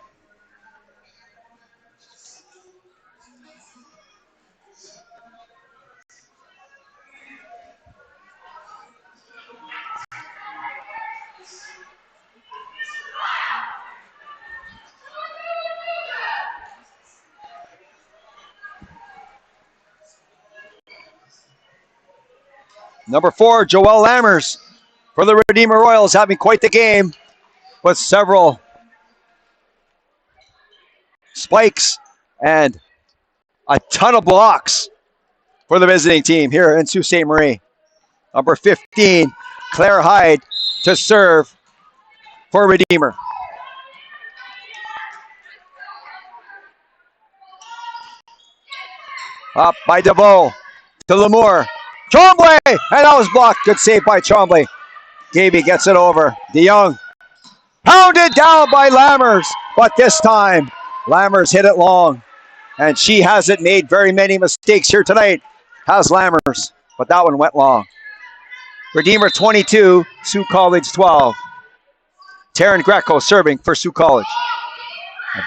Number 4, Joelle Lammers for the Redeemer Royals, having quite the game with several spikes and a ton of blocks for the visiting team here in Sault Ste. Marie. Number 15, Claire Hyde to serve for Redeemer. Up by DeVoe to Lemore. Tremblay, and that was blocked. Good save by Tremblay. Gaby gets it over. DeYoung pounded down by Lammers, but this time Lammers hit it long, and she hasn't made very many mistakes here tonight, has Lammers, but that one went long. Redeemer 22, Sault College 12. Taryn Greco serving for Sault College.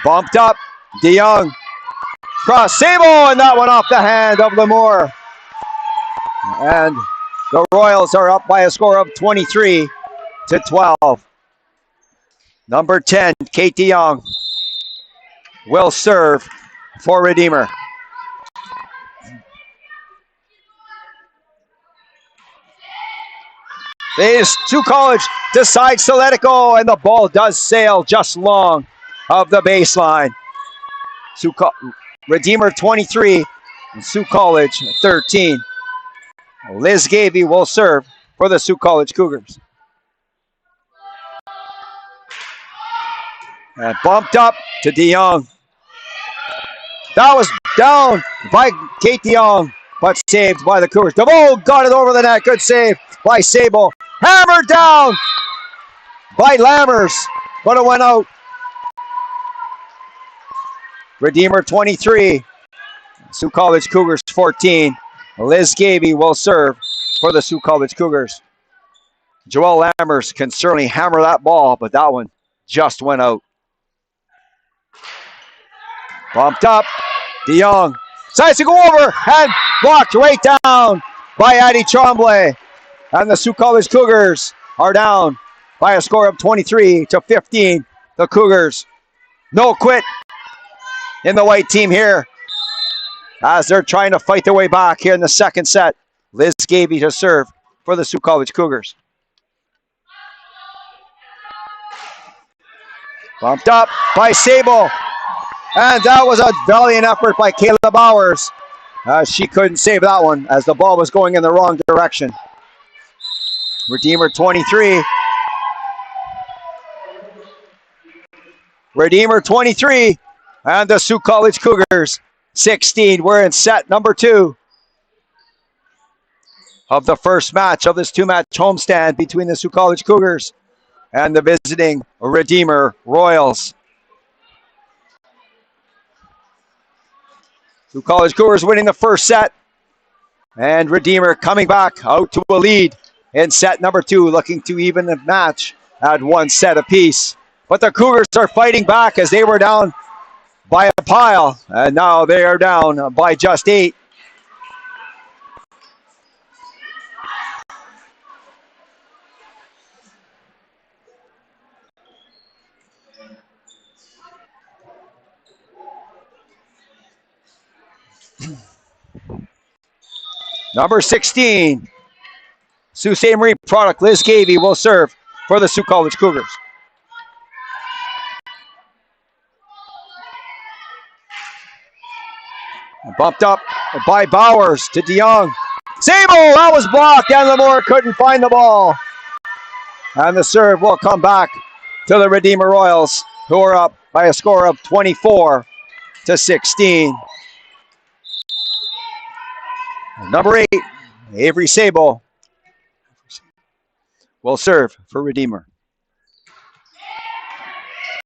Bumped up, DeYoung cross Sabo, and that one off the hand of Lemore. And the Royals are up by a score of 23-12. Number 10, Kate DeYoung will serve for Redeemer. Sault College decides to let it go, and the ball does sail just long of the baseline. Redeemer 23, and Sault College 13. Liz Gaby will serve for the Sault College Cougars. And bumped up to DeYoung. That was down by Kate DeYoung, but saved by the Cougars. DeVoe got it over the net. Good save by Sabo. Hammered down by Lammers, but it went out. Redeemer 23, Sault College Cougars 14. Liz Gaby will serve for the Sault College Cougars. Joelle Lammers can certainly hammer that ball, but that one just went out. Bumped up. DeYoung decides to go over and blocked right down by Addie Tremblay. And the Sault College Cougars are down by a score of 23-15. The Cougars, no quit in the white team here as they're trying to fight their way back here in the second set. Liz Gavey to serve for the Sault College Cougars. Bumped up by Sable. And that was a valiant effort by Kayla Bowers. She couldn't save that one as the ball was going in the wrong direction. Redeemer 23. Redeemer 23. And the Sault College Cougars 16. We're in set number 2 of the first match of this 2-match homestand between the Sault College Cougars and the visiting Redeemer Royals. Sault College Cougars winning the first set. And Redeemer coming back out to a lead in set number 2, looking to even the match at 1 set apiece. But the Cougars are fighting back as they were down by a pile. And now they are down by just 8. Number 16, Sault Ste. Marie product, Liz Gavey will serve for the Sault College Cougars. Bumped up by Bowers to DeYoung. Sable, that was blocked, and Lamore couldn't find the ball. And the serve will come back to the Redeemer Royals, who are up by a score of 24-16. Number 8, Avery Sable will serve for Redeemer.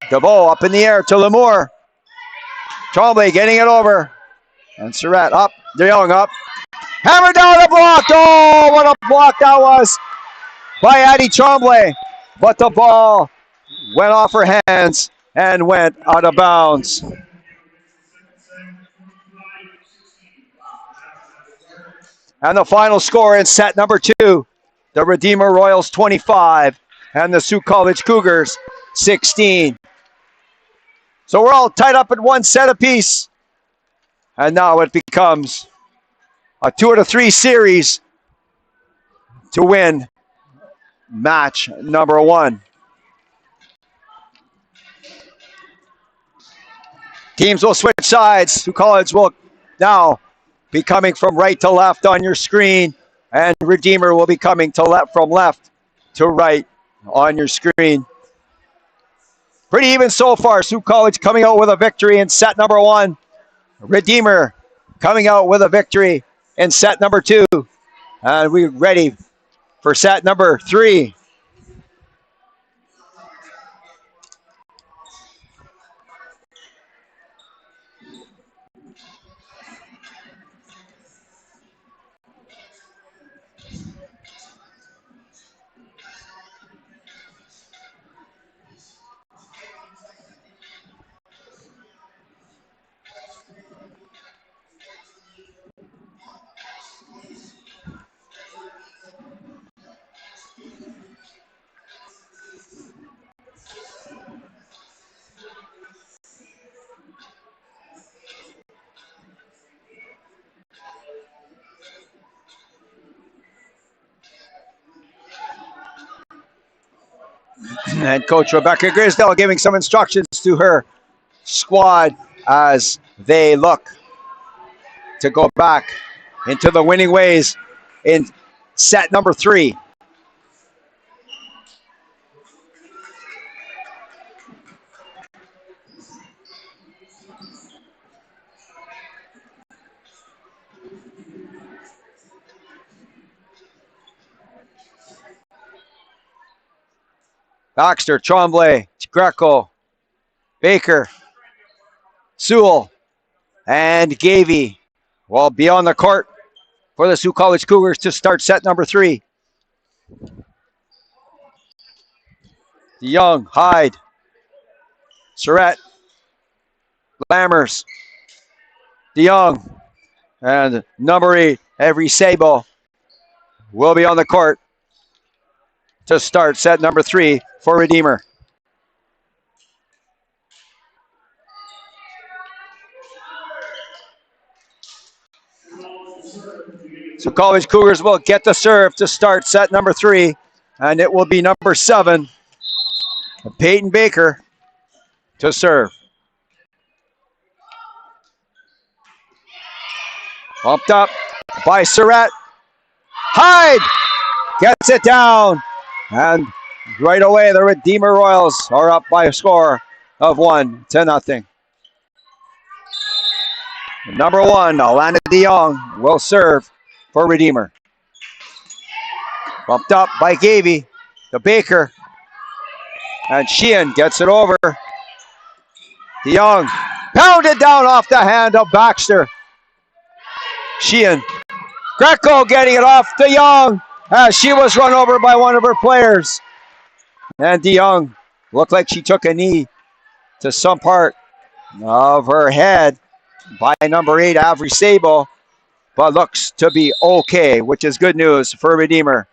DeVoe up in the air to Lamore. Tremblay getting it over. And Surratt up. DeYoung up. Hammer down the block. Oh, what a block that was by Addie Tremblay. But the ball went off her hands and went out of bounds. And the final score in set number 2, the Redeemer Royals 25 and the Sault College Cougars 16. So we're all tied up at 1 set apiece. And now it becomes a 2-3 series to win match number 1. Teams will switch sides. Sault College will now be coming from right to left on your screen, and Redeemer will be coming to from left to right on your screen. Pretty even so far. Sault College coming out with a victory in set number 1. Redeemer coming out with a victory in set number 2. And we're ready for set number 3. And Coach Rebecca Grisdale giving some instructions to her squad as they look to go back into the winning ways in set number 3. Baxter, Tremblay, Greco, Baker, Sewell, and Gavey will be on the court for the Sault College Cougars to start set number 3. DeYoung, Hyde, Surratt, Lammers, DeYoung, and number 8, Avery Sabo will be on the court to start set number 3 for Redeemer. So College Cougars will get the serve to start set number 3, and it will be number 7, Peyton Baker, to serve. Bumped up by Surratt. Hyde gets it down, and right away the Redeemer Royals are up by a score of 1-0. Number 1, Alana DeYoung, will serve for Redeemer. Bumped up by Gavey to Baker, and Sheehan gets it over. DeYoung pounded down off the hand of Baxter. Sheehan, Greco getting it off DeYoung as she was run over by one of her players. And DeYoung looked like she took a knee to some part of her head by number 8, Avery Sabo, but looks to be okay, which is good news for Redeemer.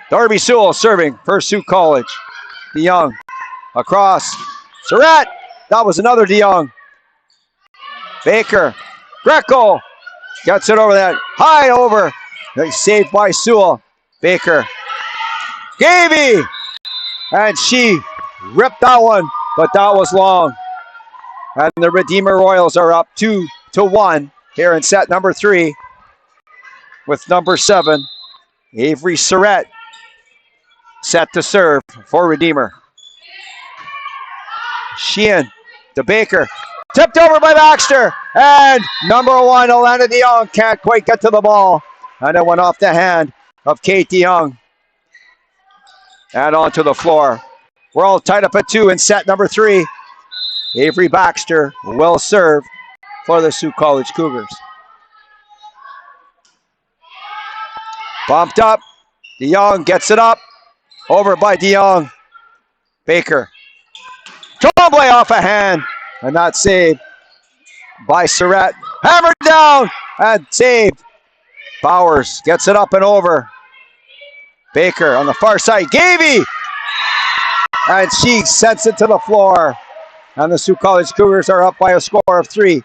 Darby Sewell serving for Sault College. DeYoung across. Surratt, that was another DeYoung. Baker, Greco gets it over that. High over. Saved by Sewell. Baker. Gavey! And she ripped that one, but that was long. And the Redeemer Royals are up 2-1 here in set number 3 with number 7, Avery Surratt, set to serve for Redeemer. Sheehan to Baker. Tipped over by Baxter. And number 1, Alana DeYoung, can't quite get to the ball. And it went off the hand of Kate DeYoung. And onto the floor. We're all tied up at 2 in set number 3. Avery Baxter will serve for the Sault College Cougars. Bumped up. DeYoung gets it up. Over by DeYoung. Baker. Tremblay off a hand. And not saved by Surratt. Hammered down and saved. Bowers gets it up and over. Baker on the far side. Gavey! And she sends it to the floor. And the Sault College Cougars are up by a score of 3-2.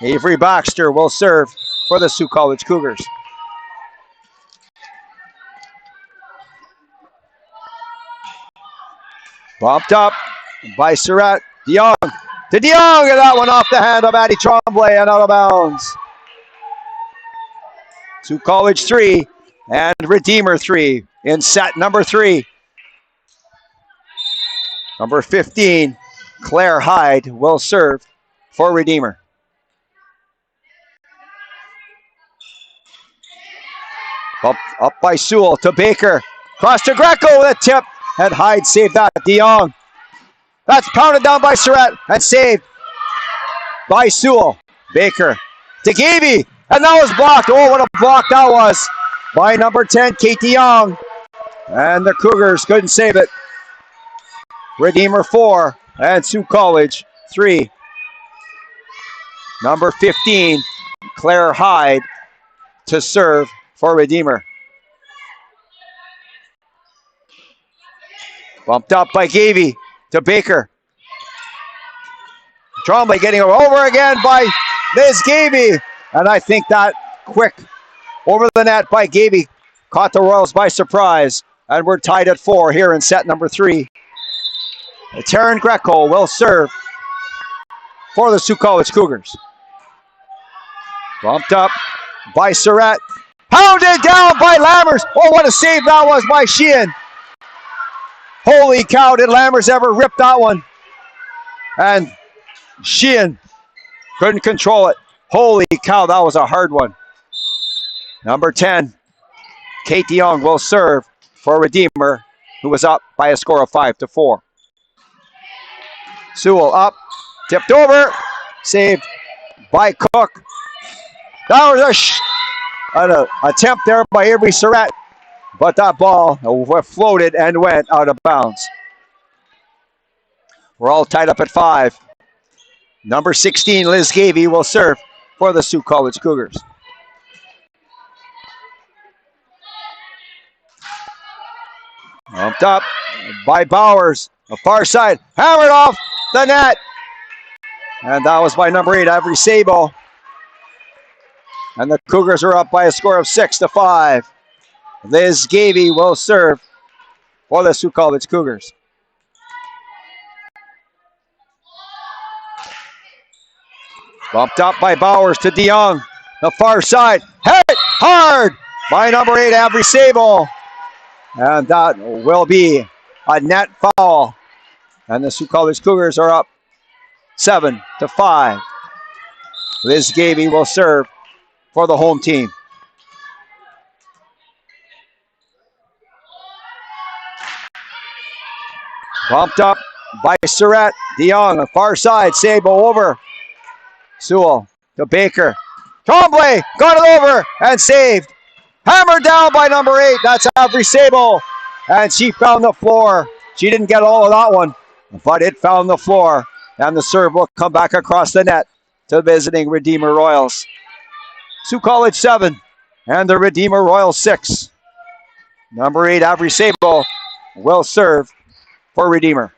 Avery Baxter will serve for the Sault College Cougars. Bumped up by Surratt. DeYoung to DeYoung, and that one off the hand of Addie Tremblay and out of bounds. Sault College 3 and Redeemer 3 in set number 3. Number 15, Claire Hyde, will serve for Redeemer. Up by Sewell to Baker. Cross to Greco with a tip. And Hyde saved that. DeYoung. That's pounded down by Surratt and saved by Sewell. Baker to Gavey. And that was blocked. Oh, what a block that was by number 10, Kate DeYoung. And the Cougars couldn't save it. Redeemer 4 and Sault College 3. Number 15, Claire Hyde, to serve for Redeemer. Bumped up by Gavey to Baker. Tremblay getting over again by Liz Gavey. And I think that quick over the net by Gavey caught the Royals by surprise. And we're tied at 4 here in set number 3. Taryn Greco will serve for the Sault College Cougars. Bumped up by Surratt. Pounded down by Lammers. Oh, what a save that was by Sheehan. Holy cow, did Lammers ever rip that one? And Sheehan couldn't control it. Holy cow, that was a hard one. Number 10, Kate DeYoung, will serve for Redeemer, who was up by a score of 5-4. Sewell up, tipped over, saved by Cook. That was an attempt there by Avery Surratt, but that ball floated and went out of bounds. We're all tied up at 5. Number 16, Liz Gavey, will serve for the Sault College Cougars. Bumped up by Bowers. The far side, hammered off the net. And that was by number 8, Avery Sabo. And the Cougars are up by a score of 6-5. Liz Gavey will serve for the Sault College Cougars. Bumped up by Bowers to DeYoung. The far side, hit hard by number 8, Avery Sabo. And that will be a net foul. And the Sault College Cougars are up 7-5. Liz Gavey will serve for the home team. Bumped up by Surratt. DeYoung, far side, Sabo over. Sewell to Baker. Tremblay got it over and saved. Hammered down by number 8. That's Avery Sabo. And she found the floor. She didn't get all of that one, but it found the floor. And the serve will come back across the net to the visiting Redeemer Royals. Sault College 7 and the Redeemer Royals 6. Number 8, Avery Sabo, will serve for Redeemer.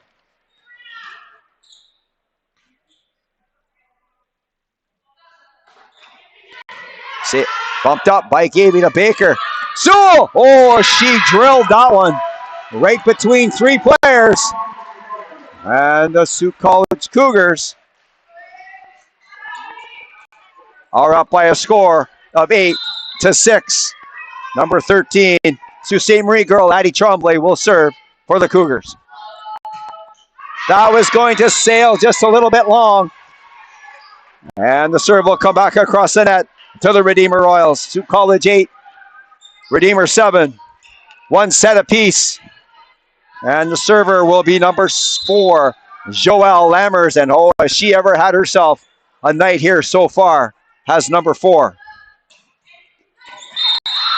See, bumped up by Gavey to Baker. Sewell! Oh, she drilled that one right between 3 players. And the Sault College Cougars are up by a score of 8-6. Number 13, Sault Ste. Marie girl Addie Tremblay will serve for the Cougars. That was going to sail just a little bit long. And the serve will come back across the net to the Redeemer Royals. Sault College 8, Redeemer 7. 1 set apiece. And the server will be number 4, Joelle Lammers. And oh, has she ever had herself a night here so far, has number 4.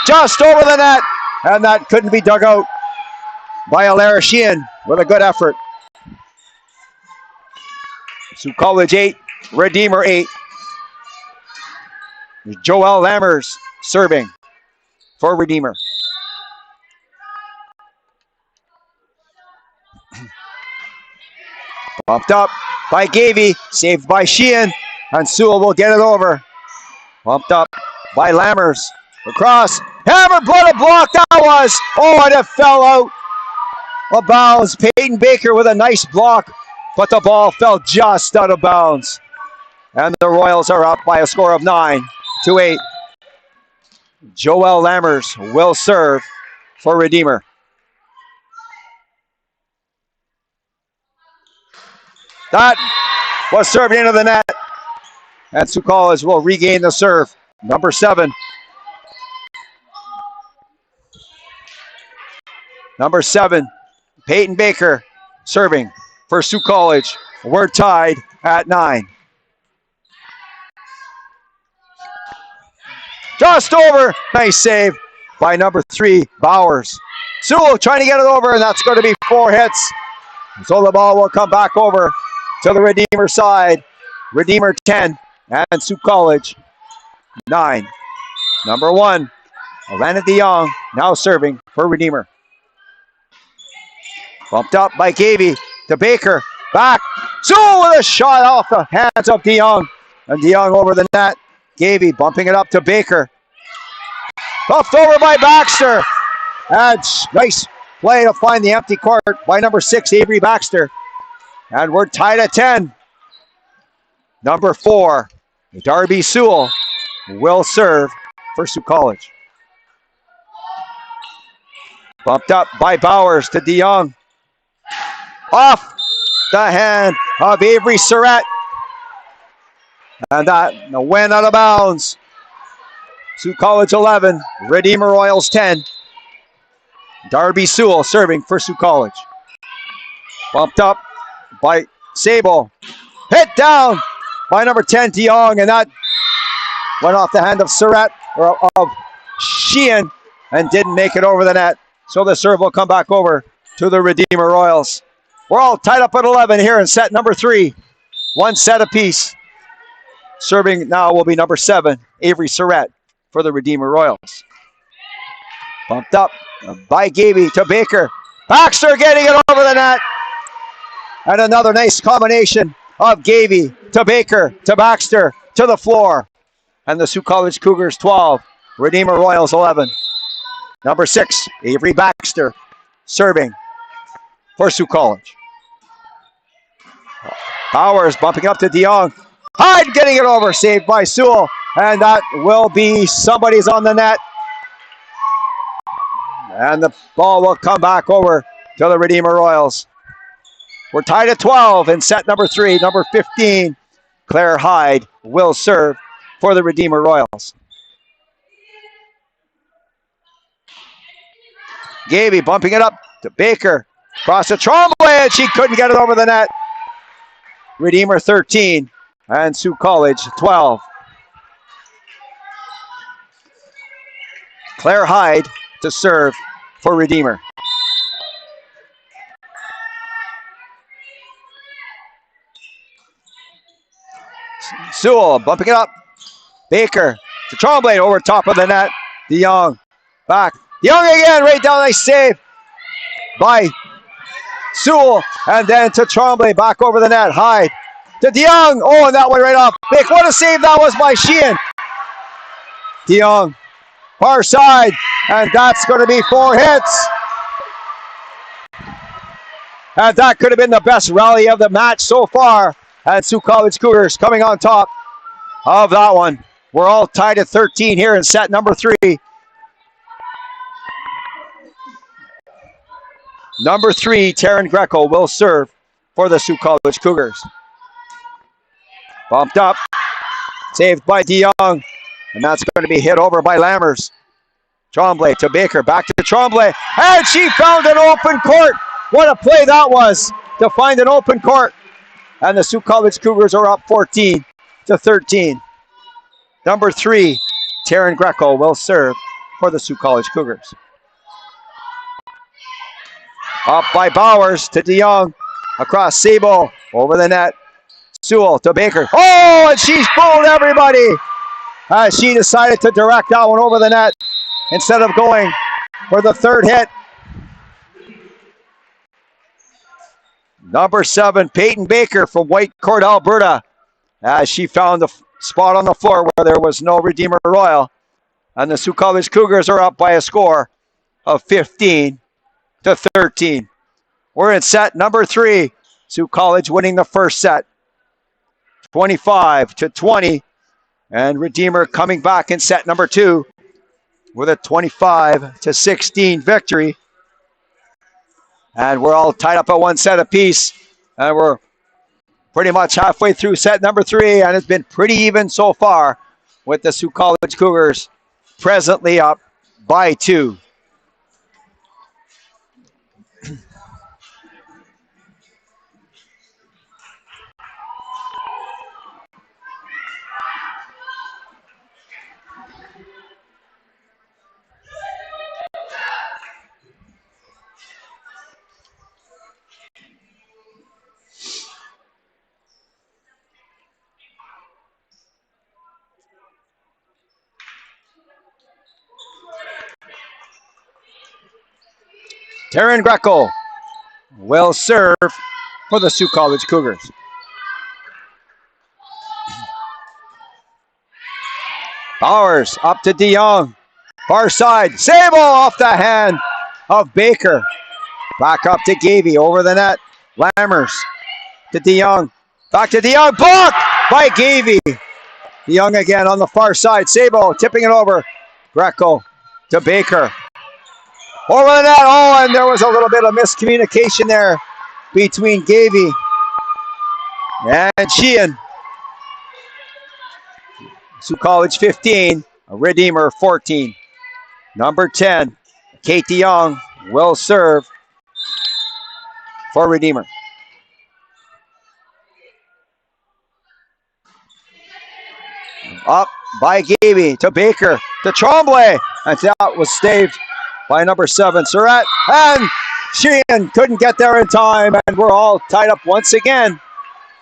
Just over the net. And that couldn't be dug out by Alara Sheehan with a good effort. Sault College 8, Redeemer 8. Joelle Lammers serving for Redeemer. Bumped up by Gavey, saved by Sheehan, and Sewell will get it over. Bumped up by Lammers. Across, hammer, but a block, that was! Oh, and it fell out of bounds. Peyton Baker with a nice block, but the ball fell just out of bounds. And the Royals are up by a score of 9-8. Joelle Lammers will serve for Redeemer. That was served into the net. And Sault College will regain the serve. Number 7. Number 7, Peyton Baker serving for Sault College. We're tied at 9. Just over. Nice save by number 3, Bowers. Sewell trying to get it over, and that's going to be 4 hits. So the ball will come back over to the Redeemer side. Redeemer 10 and Sault College 9. Number 1, Alana DeYoung, now serving for Redeemer. Bumped up by Gavey to Baker. Back. Sewell with a shot off the hands of DeYoung. And DeYoung over the net. Gavey bumping it up to Baker. Buffed over by Baxter. And nice play to find the empty court by number 6, Avery Baxter. And we're tied at 10. Number 4, Darby Sewell, will serve for Sault College. Bumped up by Bowers to DeYoung. Off the hand of Avery Surratt. And that went out of bounds. Sault College 11, Redeemer Royals 10. Darby Sewell serving for Sault College. Bumped up by Sabo. Hit down by number 10, DeYoung, and that went off the hand of Surratt, or of Sheehan, and didn't make it over the net. So the serve will come back over to the Redeemer Royals We're all tied up at 11 here in set number 3. One set apiece. Serving now will be number 7, Avery Surratt for the Redeemer Royals. Bumped up by Gaby to Baker. Baxter getting it over the net. And another nice combination of Gaby to Baker to Baxter to the floor. And the Sault College Cougars 12, Redeemer Royals 11. Number 6, Avery Baxter serving for Sault College. Powers bumping up to DeYoung. Hyde getting it over, saved by Sewell. And that will be somebody's on the net. And the ball will come back over to the Redeemer Royals. We're tied at 12 in set number 3. Number 15, Claire Hyde will serve for the Redeemer Royals. Gaby bumping it up to Baker. Across the Tremblay, and she couldn't get it over the net. Redeemer 13 and Sault College 12. Claire Hyde to serve for Redeemer. Sewell bumping it up. Baker to Tremblay over top of the net. DeYoung back. DeYoung again, right down, nice save by Sewell. And then to Tremblay back over the net. Hyde to DeYoung. Oh, and that one right off. Big, what a save that was by Sheehan. DeYoung, far side. And that's going to be 4 hits. And that could have been the best rally of the match so far. And Sault College Cougars coming on top of that one. We're all tied at 13 here in set number 3. Number 3, Taryn Greco will serve for the Sault College Cougars. Bumped up, saved by DeYoung, and that's going to be hit over by Lammers. Tremblay to Baker, back to Tremblay, and she found an open court. What a play that was to find an open court. And the Sault College Cougars are up 14-13. Number 3, Taryn Greco will serve for the Sault College Cougars. Up by Bowers to DeYoung. Across Sabo, over the net. Sewell to Baker. Oh, and she's fooled everybody. As she decided to direct that one over the net instead of going for the 3rd hit. Number 7, Peyton Baker from Whitecourt, Alberta. As she found the spot on the floor where there was no Redeemer Royal. And the Sault College Cougars are up by a score of 15-13. We're in set number 3. Sault College winning the first set, 25-20. And Redeemer coming back in set number 2 with a 25-16 victory. And we're all tied up at 1 set apiece. And we're pretty much halfway through set number 3. And it's been pretty even so far with the Sault College Cougars presently up by 2. Taryn Greco will serve for the Sault College Cougars. Bowers up to DeYoung. Far side. Sable off the hand of Baker. Back up to Gaby over the net. Lammers to DeYoung. Back to DeYoung. Blocked by Gaby. DeYoung again on the far side. Sable tipping it over. Greco to Baker. Over the net. Oh, and there was a little bit of miscommunication there between Gaby and Sheehan. Sault College 15, Redeemer 14. Number 10, Kate DeYoung will serve for Redeemer. Up by Gaby to Baker to Tremblay, and that was staved by number 7, Surratt. And Sheehan couldn't get there in time, and we're all tied up once again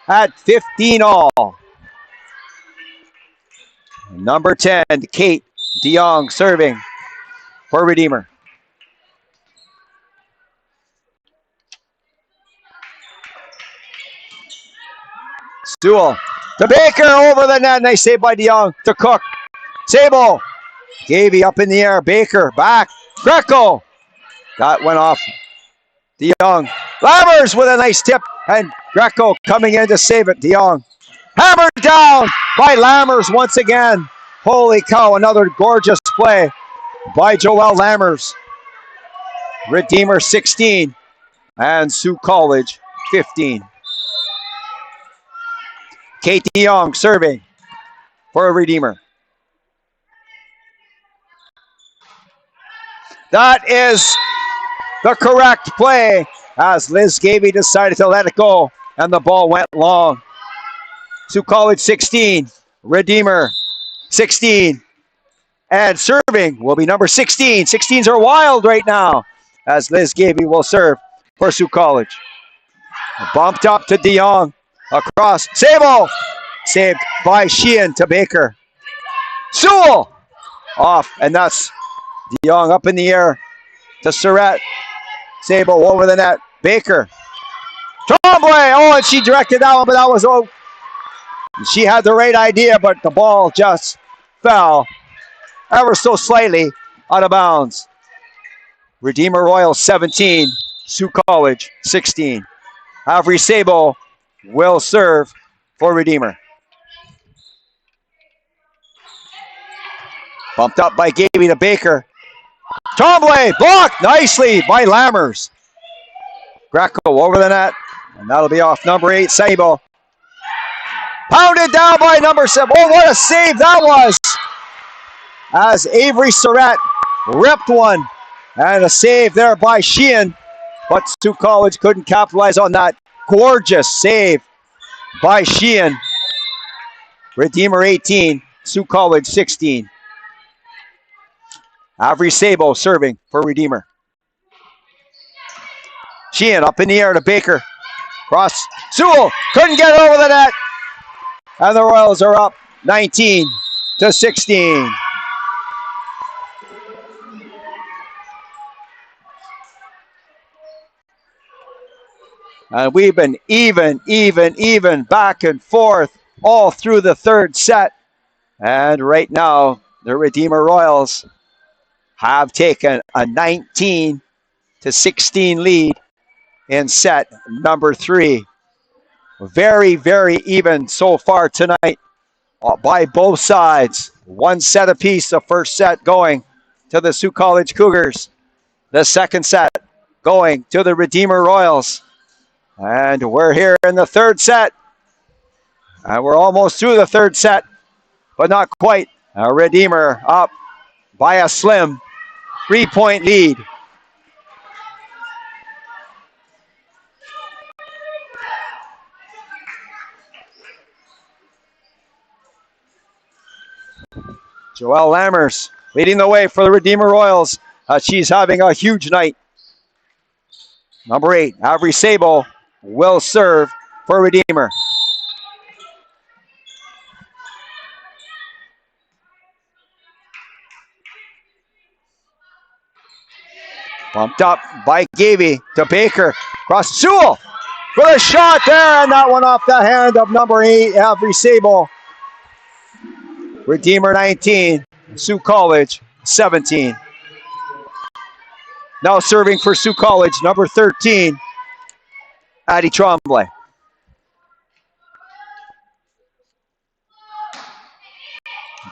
at 15 all. Number 10, Kate DeYoung serving for Redeemer. Sewell to Baker over the net. Nice save by DeYoung to Cook. Sable. Gavey up in the air. Baker back. Greco. That went off. DeYoung. Lammers with a nice tip. And Greco coming in to save it. DeYoung. Hammered down by Lammers once again. Holy cow, another gorgeous play by Joelle Lammers. Redeemer 16 and Sault College 15. Kate DeYoung serving for a Redeemer. That is the correct play as Liz Gavey decided to let it go and the ball went long. Sault College 16, Redeemer 16. And serving will be number 16. 16s are wild right now as Liz Gavey will serve for Sault College. Bumped up to DeYoung. Across. Sable. Saved by Sheehan to Baker. Sewell. Off. And that's DeYoung up in the air to Surratt. Sable over the net. Baker. Tremblay. Oh, and she directed that one, but that was... Oh, she had the right idea, but the ball just fell ever so slightly out of bounds. Redeemer Royal 17. Sault College 16. Avery Sable will serve for Redeemer. Bumped up by Gavey to Baker. Tremblay blocked nicely by Lammers. Greco over the net, and that'll be off number 8, Sable. Pounded down by number 7. Oh, what a save that was! As Avery Surratt ripped one, and a save there by Sheehan, but Sault College couldn't capitalize on that. Gorgeous save by Sheehan. Redeemer 18, Sault College 16. Avery Sabo serving for Redeemer. Sheehan up in the air to Baker. Cross. Sewell couldn't get over the net. And the Royals are up 19 to 16. And we've been even, back and forth all through the third set. And right now, the Redeemer Royals have taken a 19 to 16 lead in set number 3. Very, very even so far tonight by both sides. One set apiece, the first set going to the Sault College Cougars. The second set going to the Redeemer Royals. And we're here in the third set. And we're almost through the third set, but not quite. Redeemer up by a slim 3-point lead. Joelle Lammers leading the way for the Redeemer Royals. She's having a huge night. Number 8, Avery Sabo will serve for Redeemer. Bumped up by Gavey to Baker. Cross Sewell for a shot there, and that one off the hand of number 8, Avery Sabo. Redeemer 19, Sault College 17. Now serving for Sault College, number 13, Addie Tremblay.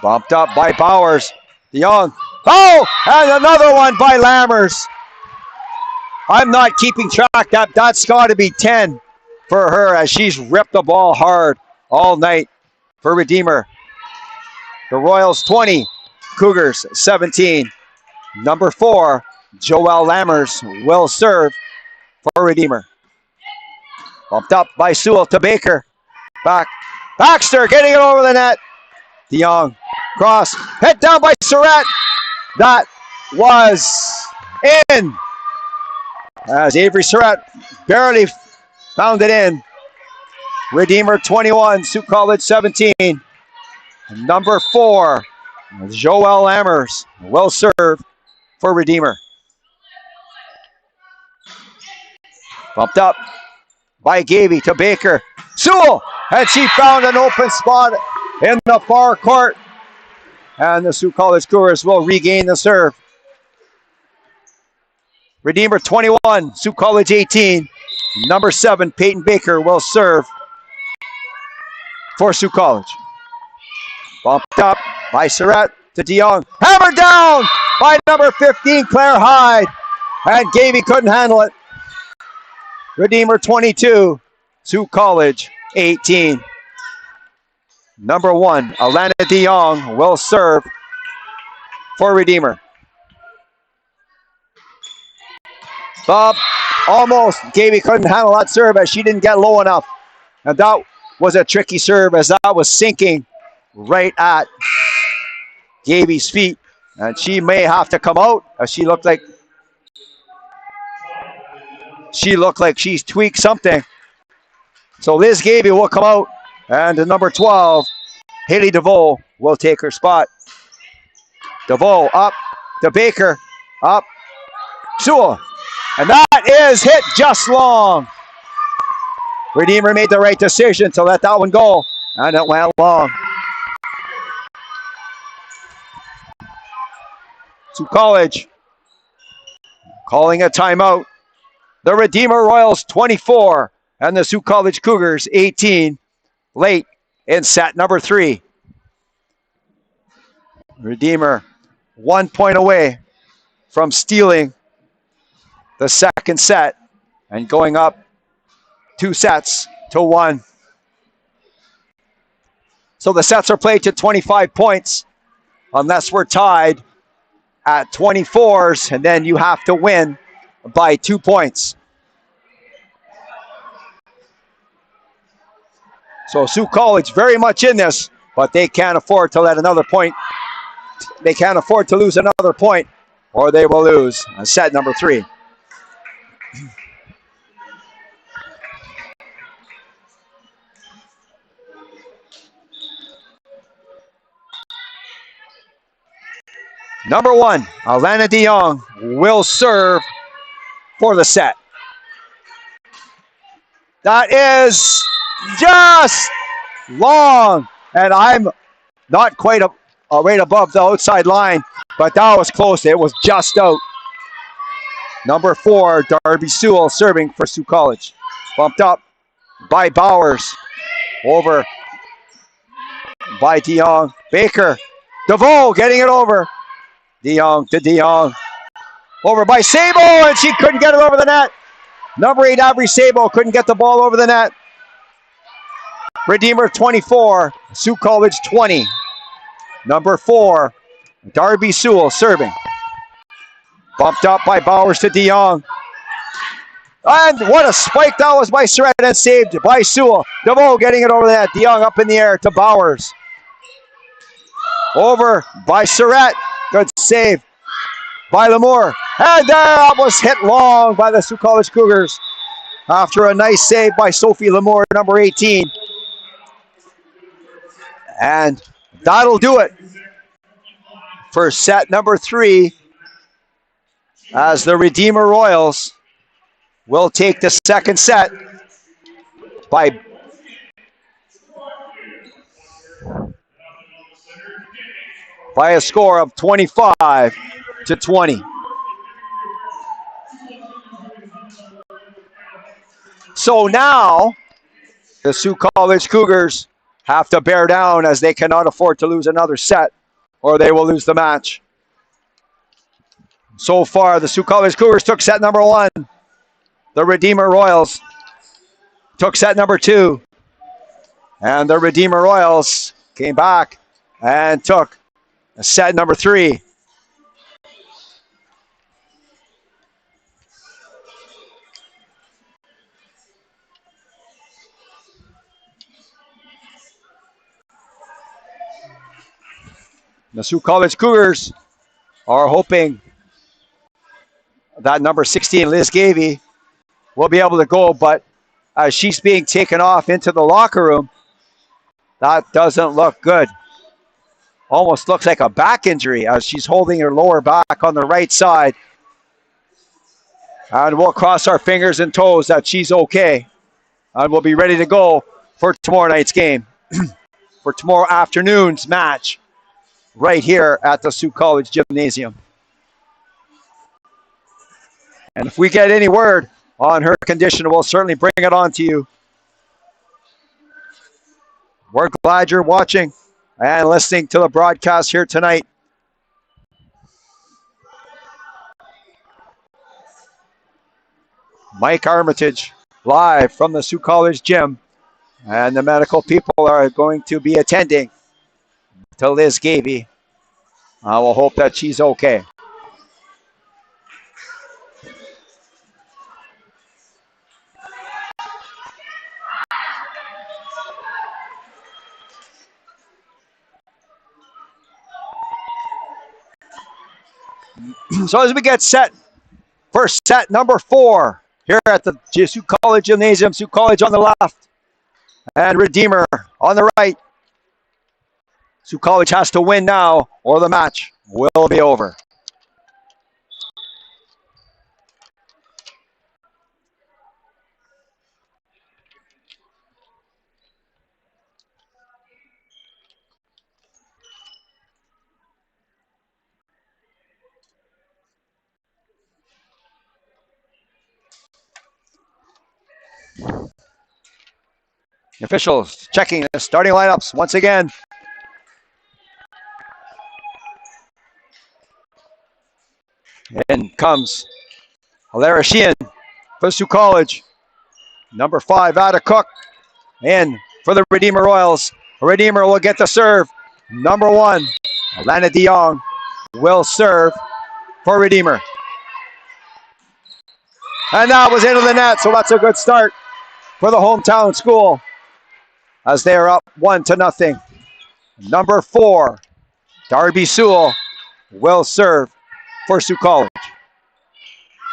Bumped up by Bowers. DeYoung. Oh, and another one by Lammers. I'm not keeping track. That's got to be 10 for her as she's ripped the ball hard all night for Redeemer. The Royals 20, Cougars 17. Number 4, Joelle Lammers will serve for Redeemer. Bumped up by Sewell to Baker. Baxter getting it over the net. DeYoung. Cross. Hit down by Surratt. That was in. as Avery Surratt barely found it in. Redeemer 21, Sault College 17. Number 4, Joel Lammers will serve for Redeemer. Bumped up by Gaby to Baker. Sewell, and she found an open spot in the far court. And the Sault College Cougars will regain the serve. Redeemer 21, Sault College 18. Number 7, Peyton Baker will serve for Sault College. Bumped up by Surratt to DeYoung. Hammered down by number 15, Claire Hyde. And Gaby couldn't handle it. Redeemer 22, Sault College 18. Number 1, Alana DeYoung will serve for Redeemer. Bob, almost. Gaby couldn't handle that serve as she didn't get low enough. And that was a tricky serve as that was sinking right at Gaby's feet. And she may have to come out as she looked like she's tweaked something. So Liz Gaby will come out, and the number 12, Haley DeVoe, will take her spot. DeVoe up to Baker, up, Sewell, and that is hit just long. Redeemer made the right decision to let that one go, and it went long. Sault College calling a timeout. The Redeemer Royals 24 and the Sault College Cougars 18 late in set number 3. Redeemer 1 point away from stealing the second set and going up 2 sets to 1. So the sets are played to 25 points unless we're tied at 24s, and then you have to win by 2 points. So Sault College very much in this, but they can't afford to let another point. They can't afford to lose another point, or they will lose on set number 3. Number 1, Alana DeYoung will serve for the set. That is just long, and I'm not quite right above the outside line, but that was close. It was just out. Number 4, Darby Sewell serving for Sault College. Bumped up by Bowers. Over by DeYoung. Baker. DeVoe getting it over. DeYoung to DeYoung. Over by Sabo, and she couldn't get it over the net. Number 8, Avery Sabo couldn't get the ball over the net. Redeemer 24, Sault College 20. Number 4, Darby Sewell serving. Bumped up by Bowers to DeYoung. And what a spike that was by Surratt and saved by Sewell. DeVoe getting it over the net. DeYoung up in the air to Bowers. Over by Surratt. Good save by Lamour. And that was hit long by the Sault College Cougars after a nice save by Sophie Lamour, number 18. And that'll do it for set number 3 as the Redeemer Royals will take the second set by a score of 25-20. So now the Sault College Cougars have to bear down as they cannot afford to lose another set or they will lose the match. So far, the Sault College Cougars took set number 1. The Redeemer Royals took set number 2. And the Redeemer Royals came back and took set number 3. The Sault College Cougars are hoping that number 16, Liz Gavey, will be able to go, but as she's being taken off into the locker room, that doesn't look good. Almost looks like a back injury as she's holding her lower back on the right side. And we'll cross our fingers and toes that she's okay. And we'll be ready to go for tomorrow night's game. For tomorrow afternoon's match right here at the Sault College Gymnasium. And if we get any word on her condition, we'll certainly bring it on to you. We're glad you're watching and listening to the broadcast here tonight. Mike Armitage live from the Sault College Gym. And the medical people are going to be attending to Liz Gavey. I will hope that she's okay. So as we get set, first set number 4 here at the Sault College Gymnasium. Sault College on the left and Redeemer on the right. Sault College has to win now or the match will be over. Officials checking the starting lineups once again. In comes Alara Sheehan for Sault College. Number 5, Ada Cook. In for the Redeemer Royals. Redeemer will get the serve. Number 1, Alana DeYoung will serve for Redeemer. And that was into the net, so that's a good start for the hometown school as they are up 1-0. Number 4, Darby Sewell will serve for Sault College.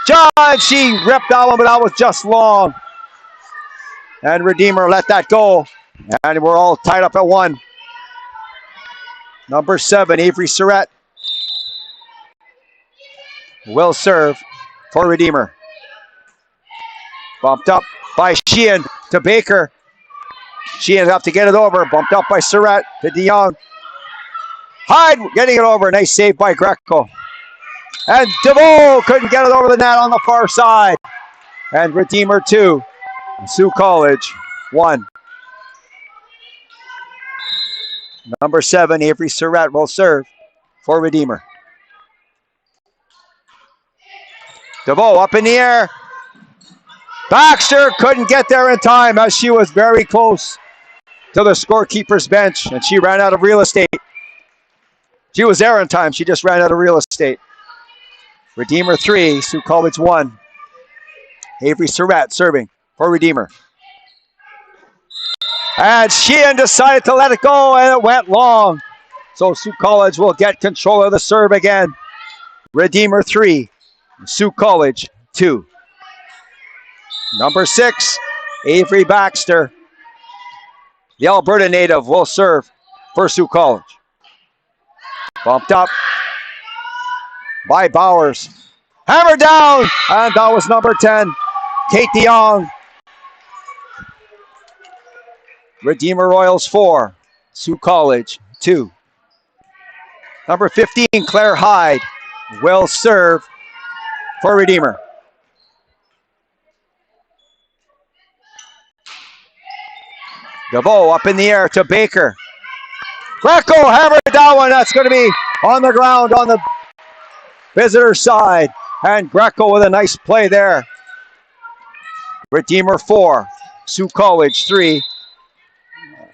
John, she ripped that one, but that was just long. And Redeemer let that go. And we're all tied up at 1. Number 7, Avery Surratt will serve for Redeemer. Bumped up by Sheehan to Baker. Sheehan up to get it over. Bumped up by Surratt to DeYoung. Hyde getting it over. Nice save by Greco. And DeVoe couldn't get it over the net on the far side. And Redeemer 2. Sault College 1. Number 7, Avery Surratt will serve for Redeemer. DeVoe up in the air. Baxter couldn't get there in time as she was very close to the scorekeeper's bench and she ran out of real estate. She was there in time, she just ran out of real estate. Redeemer 3, Sault College 1. Avery Surratt serving for Redeemer. And Sheehan decided to let it go and it went long. So Sault College will get control of the serve again. Redeemer 3, Sault College 2. Number 6, Avery Baxter. The Alberta native will serve for Sault College. Bumped up by Bowers. Hammer down, and that was number 10, Kate DeYoung. Redeemer Royals 4, Sault College 2. Number 15, Claire Hyde will serve for Redeemer. DeVoe up in the air to Baker. Greco hammered that one. That's going to be on the ground on the visitor side. And Greco with a nice play there. Redeemer 4, Sault College 3.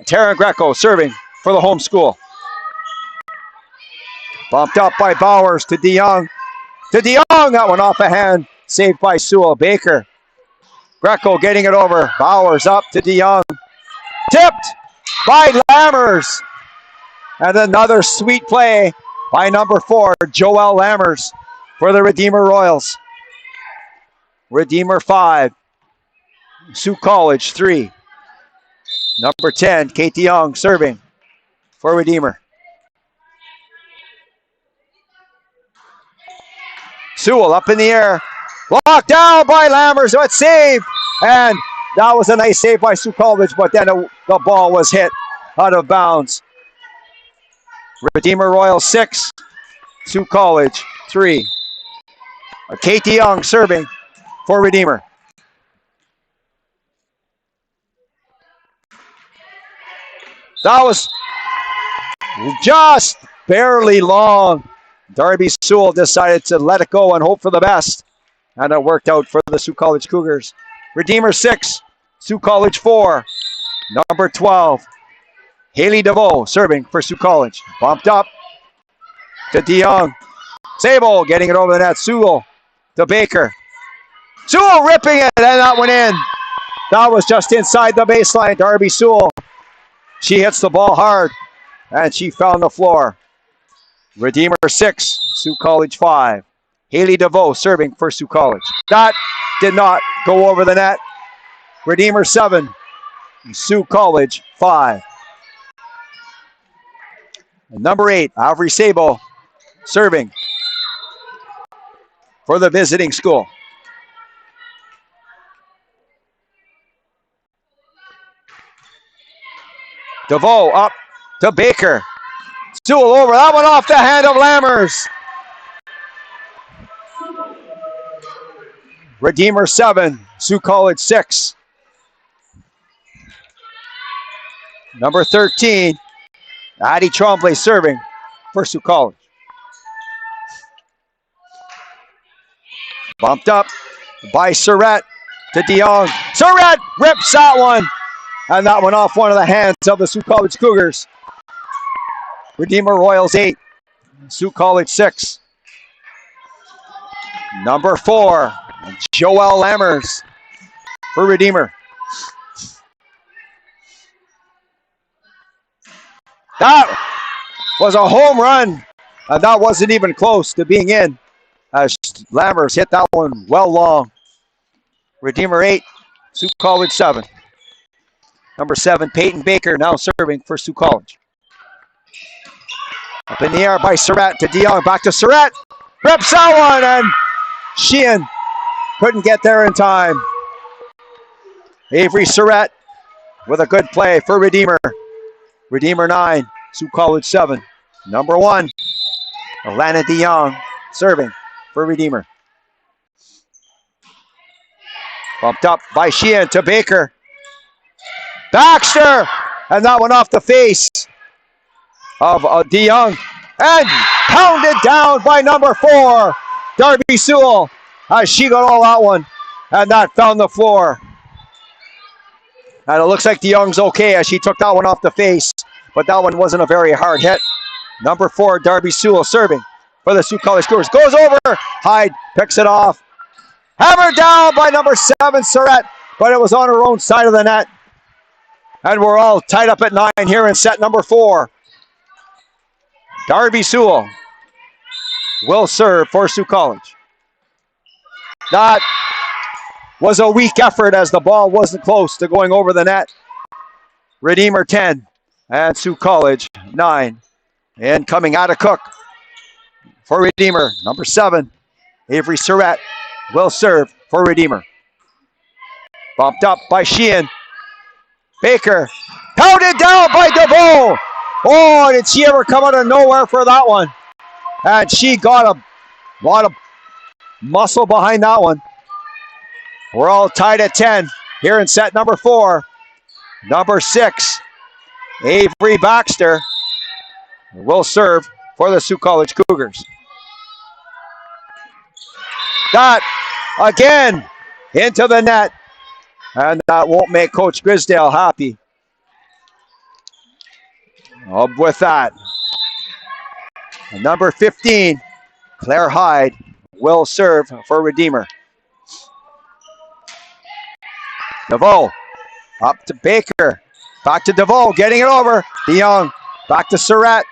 Tara Greco serving for the home school. Bumped up by Bowers to DeYoung. To DeYoung, that one off a hand. Saved by Sewell. Baker. Greco getting it over. Bowers up to DeYoung. Tipped by Lammers. And another sweet play by number 4, Joelle Lammers for the Redeemer Royals. Redeemer 5. Sault College 3. Number 10, Kate DeYoung serving for Redeemer. Sewell up in the air. Blocked down by Lammers, but saved. And that was a nice save by Sault College, but then the ball was hit out of bounds. Redeemer Royal 6, Sault College 3. Kate DeYoung serving for Redeemer. That was just barely long. Darby Sewell decided to let it go and hope for the best. And it worked out for the Sault College Cougars. Redeemer 6, Sault College 4. Number 12, Haley DeVoe serving for Sault College. Bumped up to DeYoung. Sable getting it over the net. Sewell to Baker. Sewell ripping it, and that went in. That was just inside the baseline. Darby Sewell. She hits the ball hard, and she found the floor. Redeemer 6, Sault College 5. Haley DeVoe serving for Sault College. That did not go over the net. Redeemer 7, Sault College 5. And number 8, Avery Sabo serving for the visiting school. DeVoe up to Baker. Sewell over. That one off the hand of Lammers. Redeemer 7, Sault College 6. Number 13, Addie Tremblay serving for Sault College. Bumped up by Surratt to DeYoung. Surratt rips that one. And that went off one of the hands of the Sault College Cougars. Redeemer Royals 8, Sault College 6. Number 4, Joelle Lammers for Redeemer. That was a home run, and that wasn't even close to being in, as Lammers hit that one well long. Redeemer 8, Sault College 7. Number 7, Peyton Baker, now serving for Sault College. Up in the air by Surratt to DeYoung. Back to Surratt. Rips that one, and Sheehan couldn't get there in time. Avery Surratt with a good play for Redeemer. Redeemer 9, Sault College 7. Number 1, Alana DeYoung serving for Redeemer. Bumped up by Sheehan to Baker. Baxter, and that one off the face of DeYoung, and pounded down by number 4, Darby Sewell, as she got all that one, and that found the floor. And it looks like DeYoung's okay as she took that one off the face, but that one wasn't a very hard hit. Number 4, Darby Sewell serving for the Sault College Cougars. Goes over, Hyde picks it off. Hammered down by number 7, Surratt, but it was on her own side of the net. And we're all tied up at 9 here in set number 4. Darby Sewell will serve for Sault College. That was a weak effort as the ball wasn't close to going over the net. Redeemer 10 and Sault College 9. And coming out of Cook for Redeemer, number 7, Avery Surratt will serve for Redeemer. Bumped up by Sheehan. Baker, pounded down by DeVoe. Oh, did she ever come out of nowhere for that one? And she got a lot of muscle behind that one. We're all tied at 10 here in set number 4. Number 6, Avery Baxter will serve for the Sault College Cougars. That, again, into the net. And that won't make Coach Grisdale happy. With that, number 15, Claire Hyde, will serve for Redeemer. DeVoe up to Baker. Back to DeVoe, getting it over. DeYoung, back to Surratt.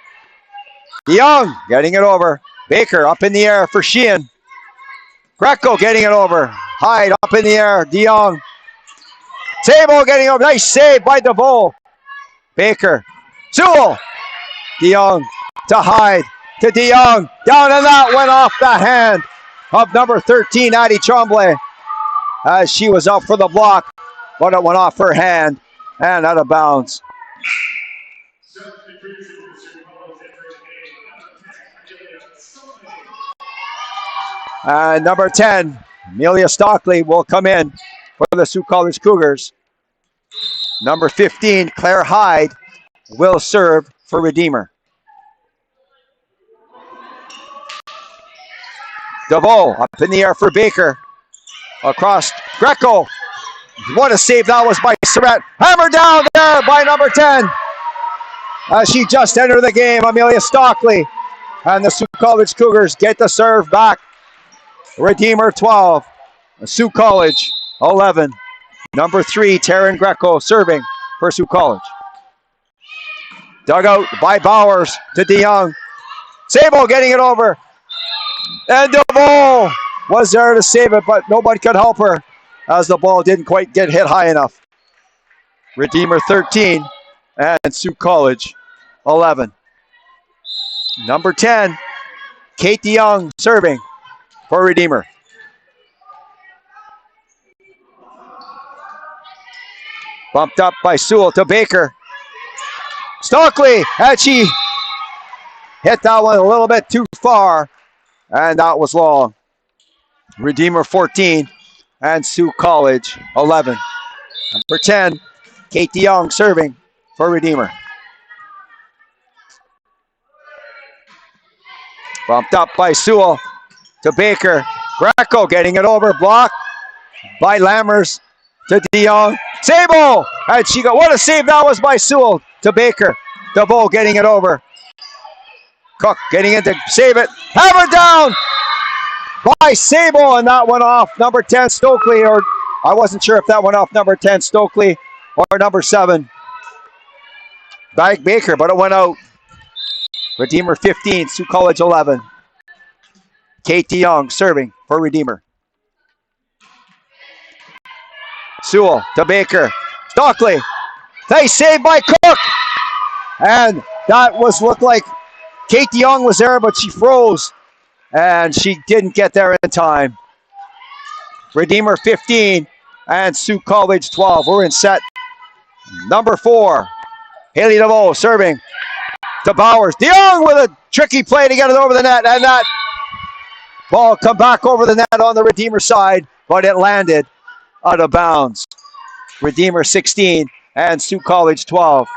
DeYoung, getting it over. Baker up in the air for Sheehan. Greco getting it over. Hyde up in the air. DeYoung. Sabo getting up. Nice save by DeVoe. Baker. Sewell. DeYoung to Hyde. To DeYoung. Down, and that went off the hand of number 13, Addie Tremblay. As she was up for the block, but it went off her hand and out of bounds. And number 10, Amelia Stockley, will come in for the Sault College Cougars. Number 15, Claire Hyde, will serve for Redeemer. DeVoe up in the air for Baker. Across Greco. What a save that was by Surratt. Hammer down there by number 10. As she just entered the game, Amelia Stockley. And the Sault College Cougars get the serve back. Redeemer 12. Sault College 11. Number 3, Taryn Greco serving for Sault College. Dug out by Bowers to DeYoung. Sabo getting it over. And DeVoe was there to save it, but nobody could help her as the ball didn't quite get hit high enough. Redeemer 13 and Sault College 11. Number 10, Kate DeYoung serving for Redeemer. Bumped up by Sewell to Baker. Stockley, and she hit that one a little bit too far, and that was long. Redeemer 14 and Sault College 11. Number 10, Kate DeYoung serving for Redeemer. Bumped up by Sewell to Baker. Greco getting it over, blocked by Lammers to DeYoung. Sabo! And she got, what a save that was by Sewell to Baker. DeVoe getting it over. Cook getting in to save it. Hammer down by Sabo, and that went off number 10 Stokely, or I wasn't sure if that went off number 10 Stokely or number 7 Dyke Baker, but it went out. Redeemer 15, Sault College 11. Kate DeYoung serving for Redeemer. Sewell to Baker. Stockley. Nice save by Cook. And that looked like Kate DeYoung was there, but she froze. And she didn't get there in time. Redeemer 15 and Sault College 12. We're in set number 4. Haley DeVoe serving to Bowers. DeYoung with a tricky play to get it over the net. And that ball come back over the net on the Redeemer side, but it landed out of bounds. Redeemer 16 and Sault College 12.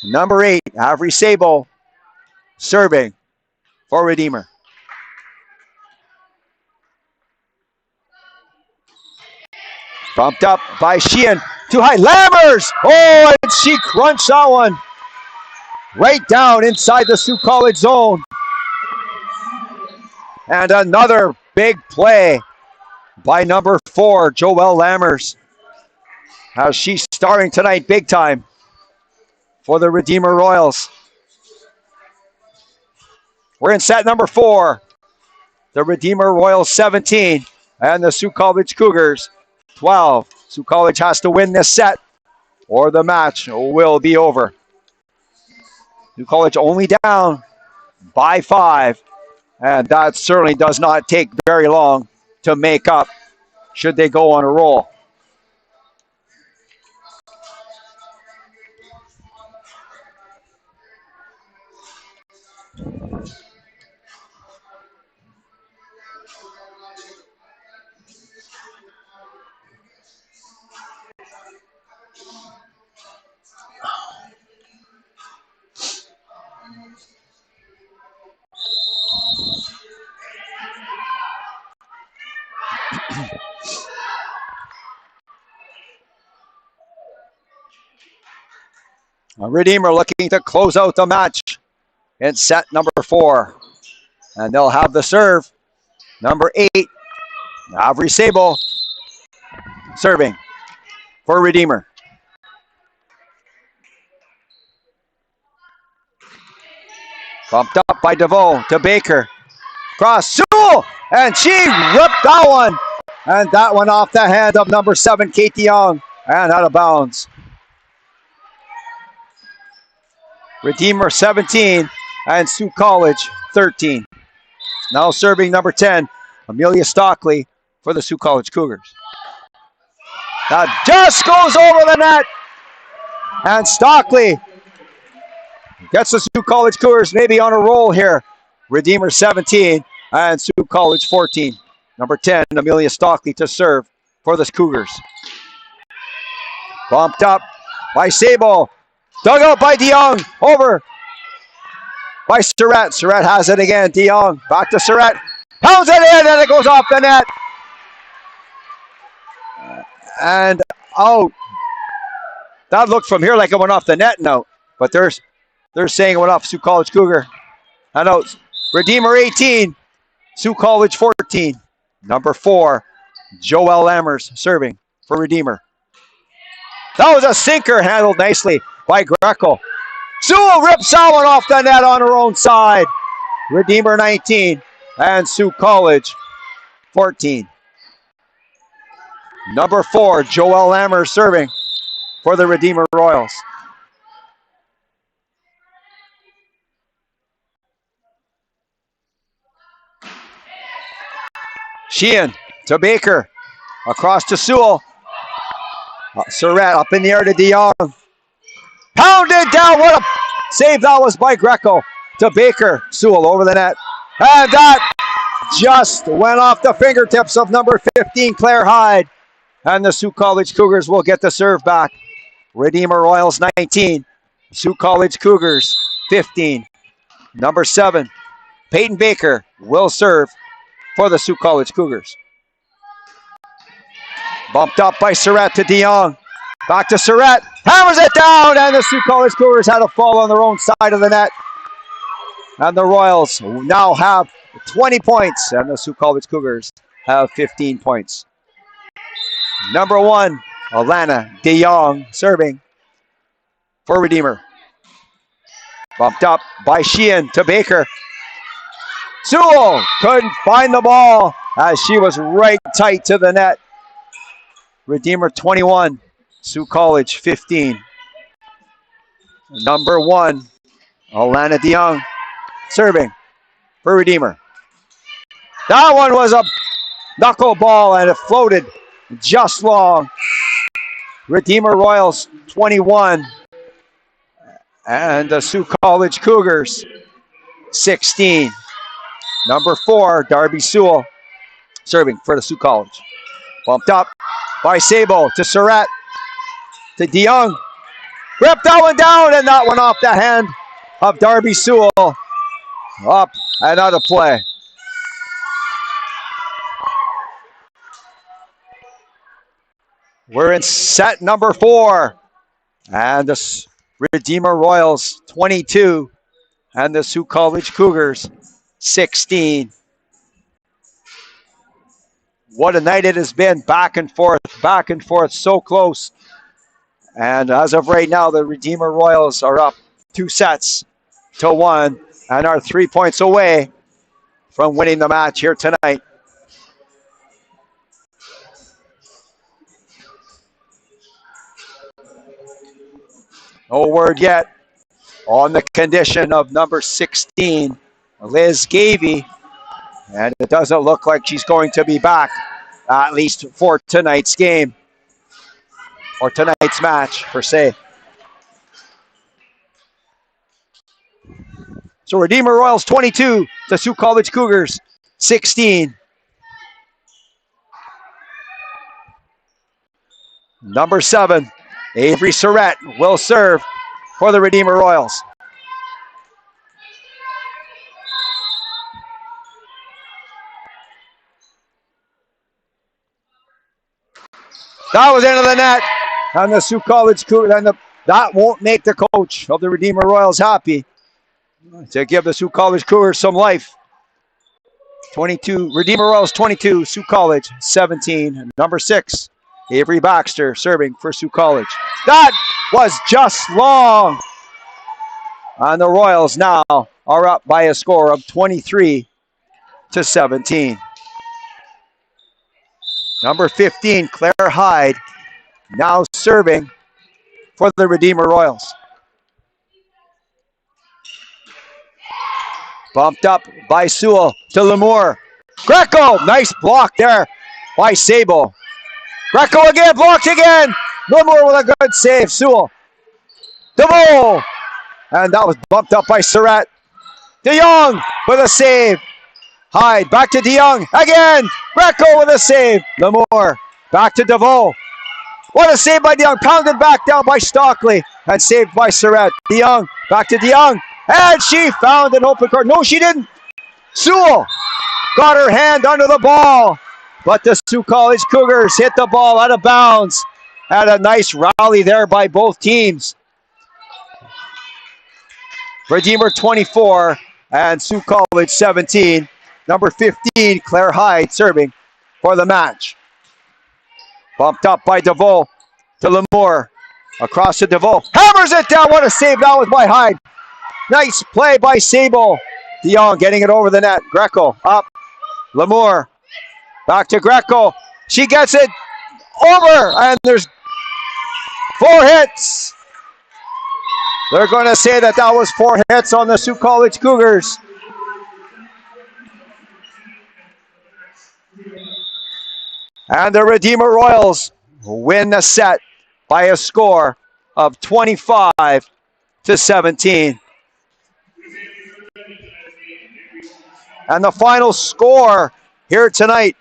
Number 8, Avery Sabo serving for Redeemer. Bumped up by Sheehan. Too high. Lammers! Oh, and she crunched that one right down inside the Sault College zone. And another big play by number 4, Joelle Lammers. How she's starting tonight big time for the Redeemer Royals. We're in set number 4. The Redeemer Royals 17 and the Sault College Cougars 12. Sault College has to win this set or the match will be over. Sault College only down by 5. And that certainly does not take very long to make up should they go on a roll. Redeemer looking to close out the match in set number 4. And they'll have the serve. Number 8, Avery Sabo serving for Redeemer. Bumped up by DeVoe to Baker. Cross Sewell, and she ripped that one. And that one off the hand of number 7, Kate DeYoung, and out of bounds. Redeemer 17 and Sault College 13. Now serving number 10, Amelia Stockley for the Sault College Cougars. That just goes over the net. And Stockley gets the Sault College Cougars maybe on a roll here. Redeemer 17 and Sault College 14. Number 10, Amelia Stockley to serve for the Cougars. Bumped up by Sable. Dug out by DeYoung. Over by Surratt. Surratt has it again. DeYoung back to Surratt. Pounds it in and it goes off the net. And out. That looked from here like it went off the net now. But they're saying it went off Sault College Cougar. And out. Redeemer 18. Sault College 14. Number 4, Joelle Lammers serving for Redeemer. That was a sinker handled nicely by Greco. Sewell rips that one off the net on her own side. Redeemer 19 and Sault College 14. Number 4, Joelle Lammers serving for the Redeemer Royals. Sheehan to Baker. Across to Sewell. Surratt up in the air to DeYoung. Pounded down. What a save that was by Greco. To Baker. Sewell over the net. And that just went off the fingertips of number 15, Claire Hyde. And the Sault College Cougars will get the serve back. Redeemer Royals 19. Sault College Cougars 15. Number 7, Peyton Baker will serve for the Sault College Cougars. Bumped up by Surratt to DeYoung. Back to Surratt. Hammers it down, and the Sault College Cougars had a fall on their own side of the net. And the Royals now have 20 points, and the Sault College Cougars have 15 points. Number 1, Alana DeYoung serving for Redeemer. Bumped up by Sheehan to Baker. Sewell couldn't find the ball as she was right tight to the net. Redeemer 21, Sault College 15. Number 1, Alana DeYoung serving for Redeemer. That one was a knuckle ball and it floated just long. Redeemer Royals 21 and the Sault College Cougars 16. Number 4, Darby Sewell serving for the Sault College. Bumped up by Sabo to Surratt to DeYoung. Ripped that one down and that one off the hand of Darby Sewell. Up and out of play. We're in set number 4. And the Redeemer Royals 22 and the Sault College Cougars 16. What a night it has been. Back and forth, so close. And as of right now, the Redeemer Royals are up 2-1 and are 3 points away from winning the match here tonight. No word yet on the condition of number 16, Liz Gavey. And it doesn't look like she's going to be back, at least for tonight's game. Or tonight's match, per se. So Redeemer Royals 22, the Sault College Cougars 16. Number 7, Avery Surratt will serve for the Redeemer Royals. That was into the net, and the Sault College Cougars, and that won't make the coach of the Redeemer Royals happy to give the Sault College Cougars some life. 22, Redeemer Royals 22, Sault College 17. Number 6, Avery Baxter serving for Sault College. That was just long. And the Royals now are up by a score of 23-17. Number 15, Claire Hyde, now serving for the Redeemer Royals. Bumped up by Sewell to Lamour. Greco, nice block there by Sable. Greco again, blocked again. Lamour with a good save. Sewell. DeVoe. And that was bumped up by Surratt. DeYoung with a save. Hyde, back to DeYoung. Again, Greco with a save. Lamour, back to DeVoe. What a save by DeYoung. Pounded back down by Stockley. And saved by Surratt. DeYoung, back to DeYoung. And she found an open court. No, she didn't. Sewell got her hand under the ball. But the Sault College Cougars hit the ball out of bounds. Had a nice rally there by both teams. Redeemer 24 and Sault College 17. Number 15, Claire Hyde serving for the match. Bumped up by DeVoe to Lamour. Across to DeVoe. Hammers it down. What a save that was by Hyde. Nice play by Sable. DeYoung getting it over the net. Greco up. Lamour. Back to Greco. She gets it over. And there's 4 hits. They're going to say that that was 4 hits on the Sault College Cougars. And the Redeemer Royals win the set by a score of 25-17. And the final score here tonight,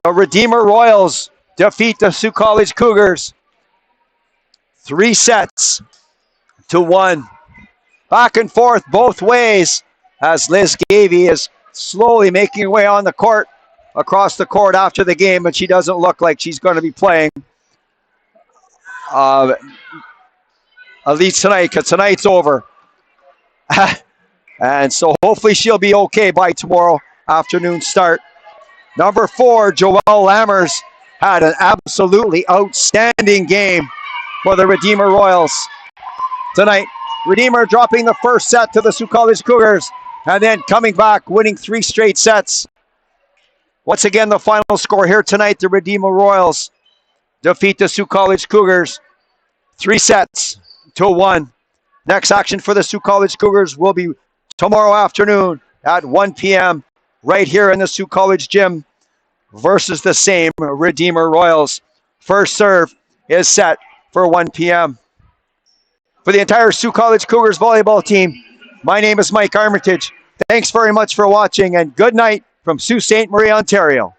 the Redeemer Royals defeat the Sault College Cougars 3-1. Back and forth both ways as Liz Gavey is slowly making her way on the court, across the court after the game, but she doesn't look like she's going to be playing at least tonight, because tonight's over. And so hopefully she'll be okay by tomorrow afternoon start. Number 4, Joelle Lammers, had an absolutely outstanding game for the Redeemer Royals tonight. Redeemer dropping the first set to the Sault College Cougars and then coming back, winning 3 straight sets. Once again, the final score here tonight, the Redeemer Royals defeat the Sault College Cougars 3-1. Next action for the Sault College Cougars will be tomorrow afternoon at 1 p.m. right here in the Sault College gym versus the same Redeemer Royals. First serve is set for 1 p.m. For the entire Sault College Cougars volleyball team, my name is Mike Armitage. Thanks very much for watching, and good night from Sault Ste. Marie, Ontario.